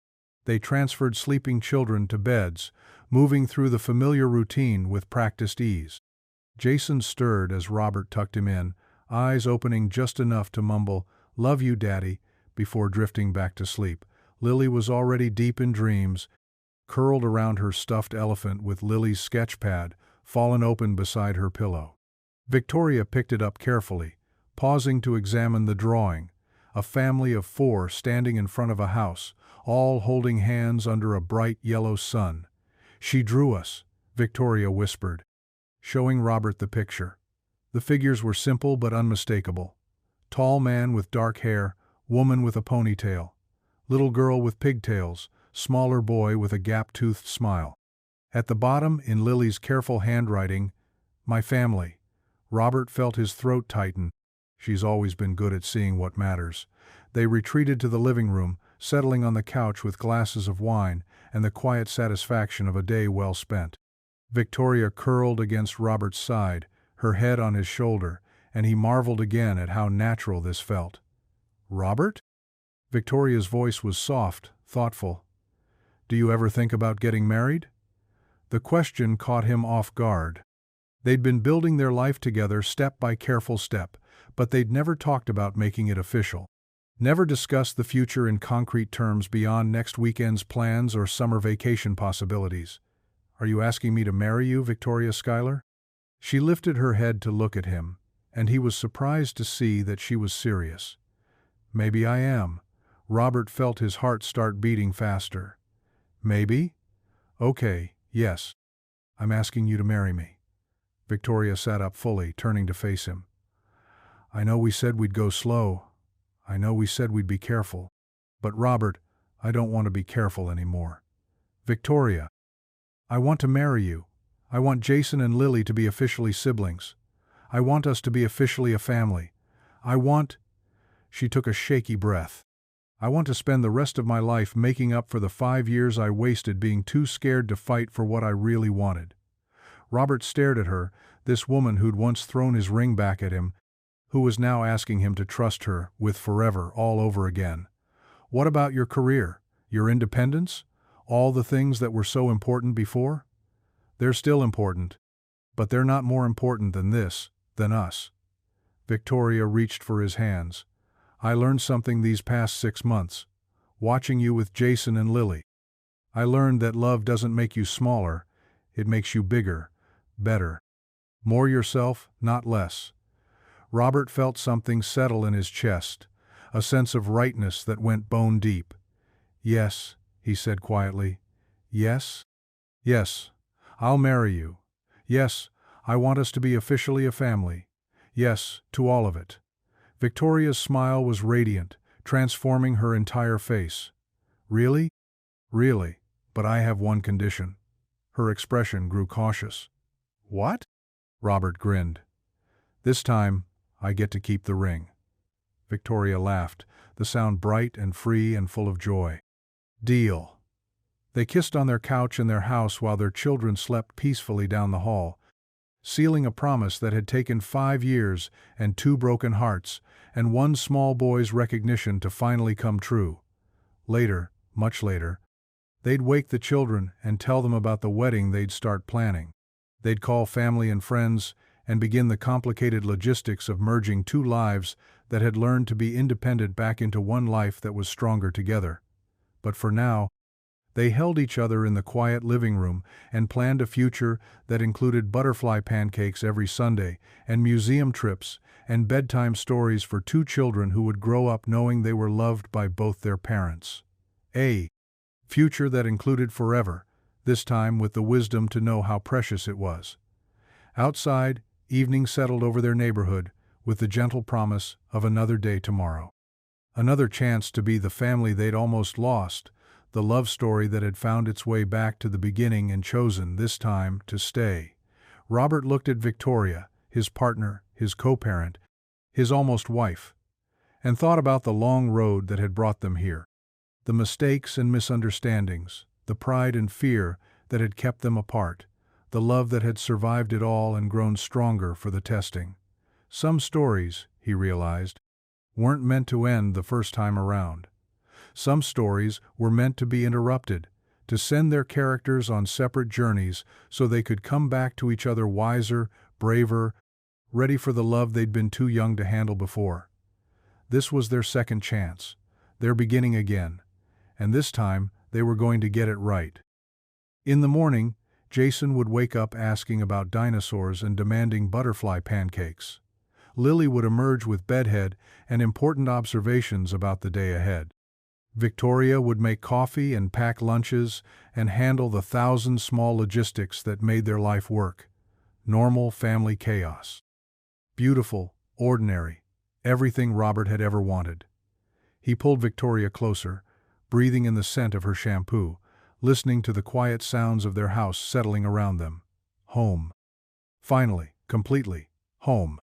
they transferred sleeping children to beds, moving through the familiar routine with practiced ease. Jason stirred as Robert tucked him in, eyes opening just enough to mumble, "Love you, Daddy," before drifting back to sleep. Lily was already deep in dreams, curled around her stuffed elephant with Lily's sketch pad fallen open beside her pillow. Victoria picked it up carefully, pausing to examine the drawing. A family of 4 standing in front of a house, all holding hands under a bright yellow sun. "She drew us," Victoria whispered, showing Robert the picture. The figures were simple but unmistakable. Tall man with dark hair, woman with a ponytail. Little girl with pigtails, smaller boy with a gap-toothed smile. At the bottom, in Lily's careful handwriting, "My family." Robert felt his throat tighten. She's always been good at seeing what matters. They retreated to the living room, settling on the couch with glasses of wine and the quiet satisfaction of a day well spent. Victoria curled against Robert's side, her head on his shoulder, and he marveled again at how natural this felt. "Robert?" Victoria's voice was soft, thoughtful. "Do you ever think about getting married?" The question caught him off guard. They'd been building their life together step by careful step, but they'd never talked about making it official. Never discussed the future in concrete terms beyond next weekend's plans or summer vacation possibilities. "Are you asking me to marry you, Victoria Schuyler?" She lifted her head to look at him, and he was surprised to see that she was serious. "Maybe I am." Robert felt his heart start beating faster. "Maybe? Okay, yes. I'm asking you to marry me." Victoria sat up fully, turning to face him. "I know we said we'd go slow. I know we said we'd be careful. But Robert, I don't want to be careful anymore." "Victoria, I want to marry you. I want Jason and Lily to be officially siblings. I want us to be officially a family. I want—" She took a shaky breath. "I want to spend the rest of my life making up for the 5 years I wasted being too scared to fight for what I really wanted." Robert stared at her, this woman who'd once thrown his ring back at him, who was now asking him to trust her with forever all over again. "What about your career, your independence, all the things that were so important before?" "They're still important, but they're not more important than this, than us." Victoria reached for his hands. "I learned something these past 6 months, watching you with Jason and Lily. I learned that love doesn't make you smaller, it makes you bigger, better. More yourself, not less." Robert felt something settle in his chest, a sense of rightness that went bone deep. "Yes," he said quietly. "Yes? Yes, I'll marry you. Yes, I want us to be officially a family. Yes, to all of it." Victoria's smile was radiant, transforming her entire face. "Really? Really, but I have one condition." Her expression grew cautious. "What?" Robert grinned. "This time, I get to keep the ring." Victoria laughed, the sound bright and free and full of joy. "Deal." They kissed on their couch in their house while their children slept peacefully down the hall, sealing a promise that had taken 5 years and 2 broken hearts, and 1 small boy's recognition to finally come true. Later, much later, they'd wake the children and tell them about the wedding they'd start planning. They'd call family and friends and begin the complicated logistics of merging 2 lives that had learned to be independent back into one life that was stronger together. But for now, They held each other in the quiet living room and planned a future that included butterfly pancakes every Sunday, and museum trips, and bedtime stories for two children who would grow up knowing they were loved by both their parents. A future that included forever, this time with the wisdom to know how precious it was. Outside, evening settled over their neighborhood, with the gentle promise of another day tomorrow. Another chance to be the family they'd almost lost, the love story that had found its way back to the beginning and chosen, this time, to stay. Robert looked at Victoria, his partner, his co-parent, his almost wife, and thought about the long road that had brought them here. The mistakes and misunderstandings, the pride and fear that had kept them apart, the love that had survived it all and grown stronger for the testing. Some stories, he realized, weren't meant to end the first time around. Some stories were meant to be interrupted, to send their characters on separate journeys so they could come back to each other wiser, braver, ready for the love they'd been too young to handle before. This was their second chance, their beginning again, and this time they were going to get it right. In the morning, Jason would wake up asking about dinosaurs and demanding butterfly pancakes. Lily would emerge with bedhead and important observations about the day ahead. Victoria would make coffee and pack lunches and handle the 1,000 small logistics that made their life work. Normal family chaos. Beautiful, ordinary, everything Robert had ever wanted. He pulled Victoria closer, breathing in the scent of her shampoo, listening to the quiet sounds of their house settling around them. Home. Finally, completely, home.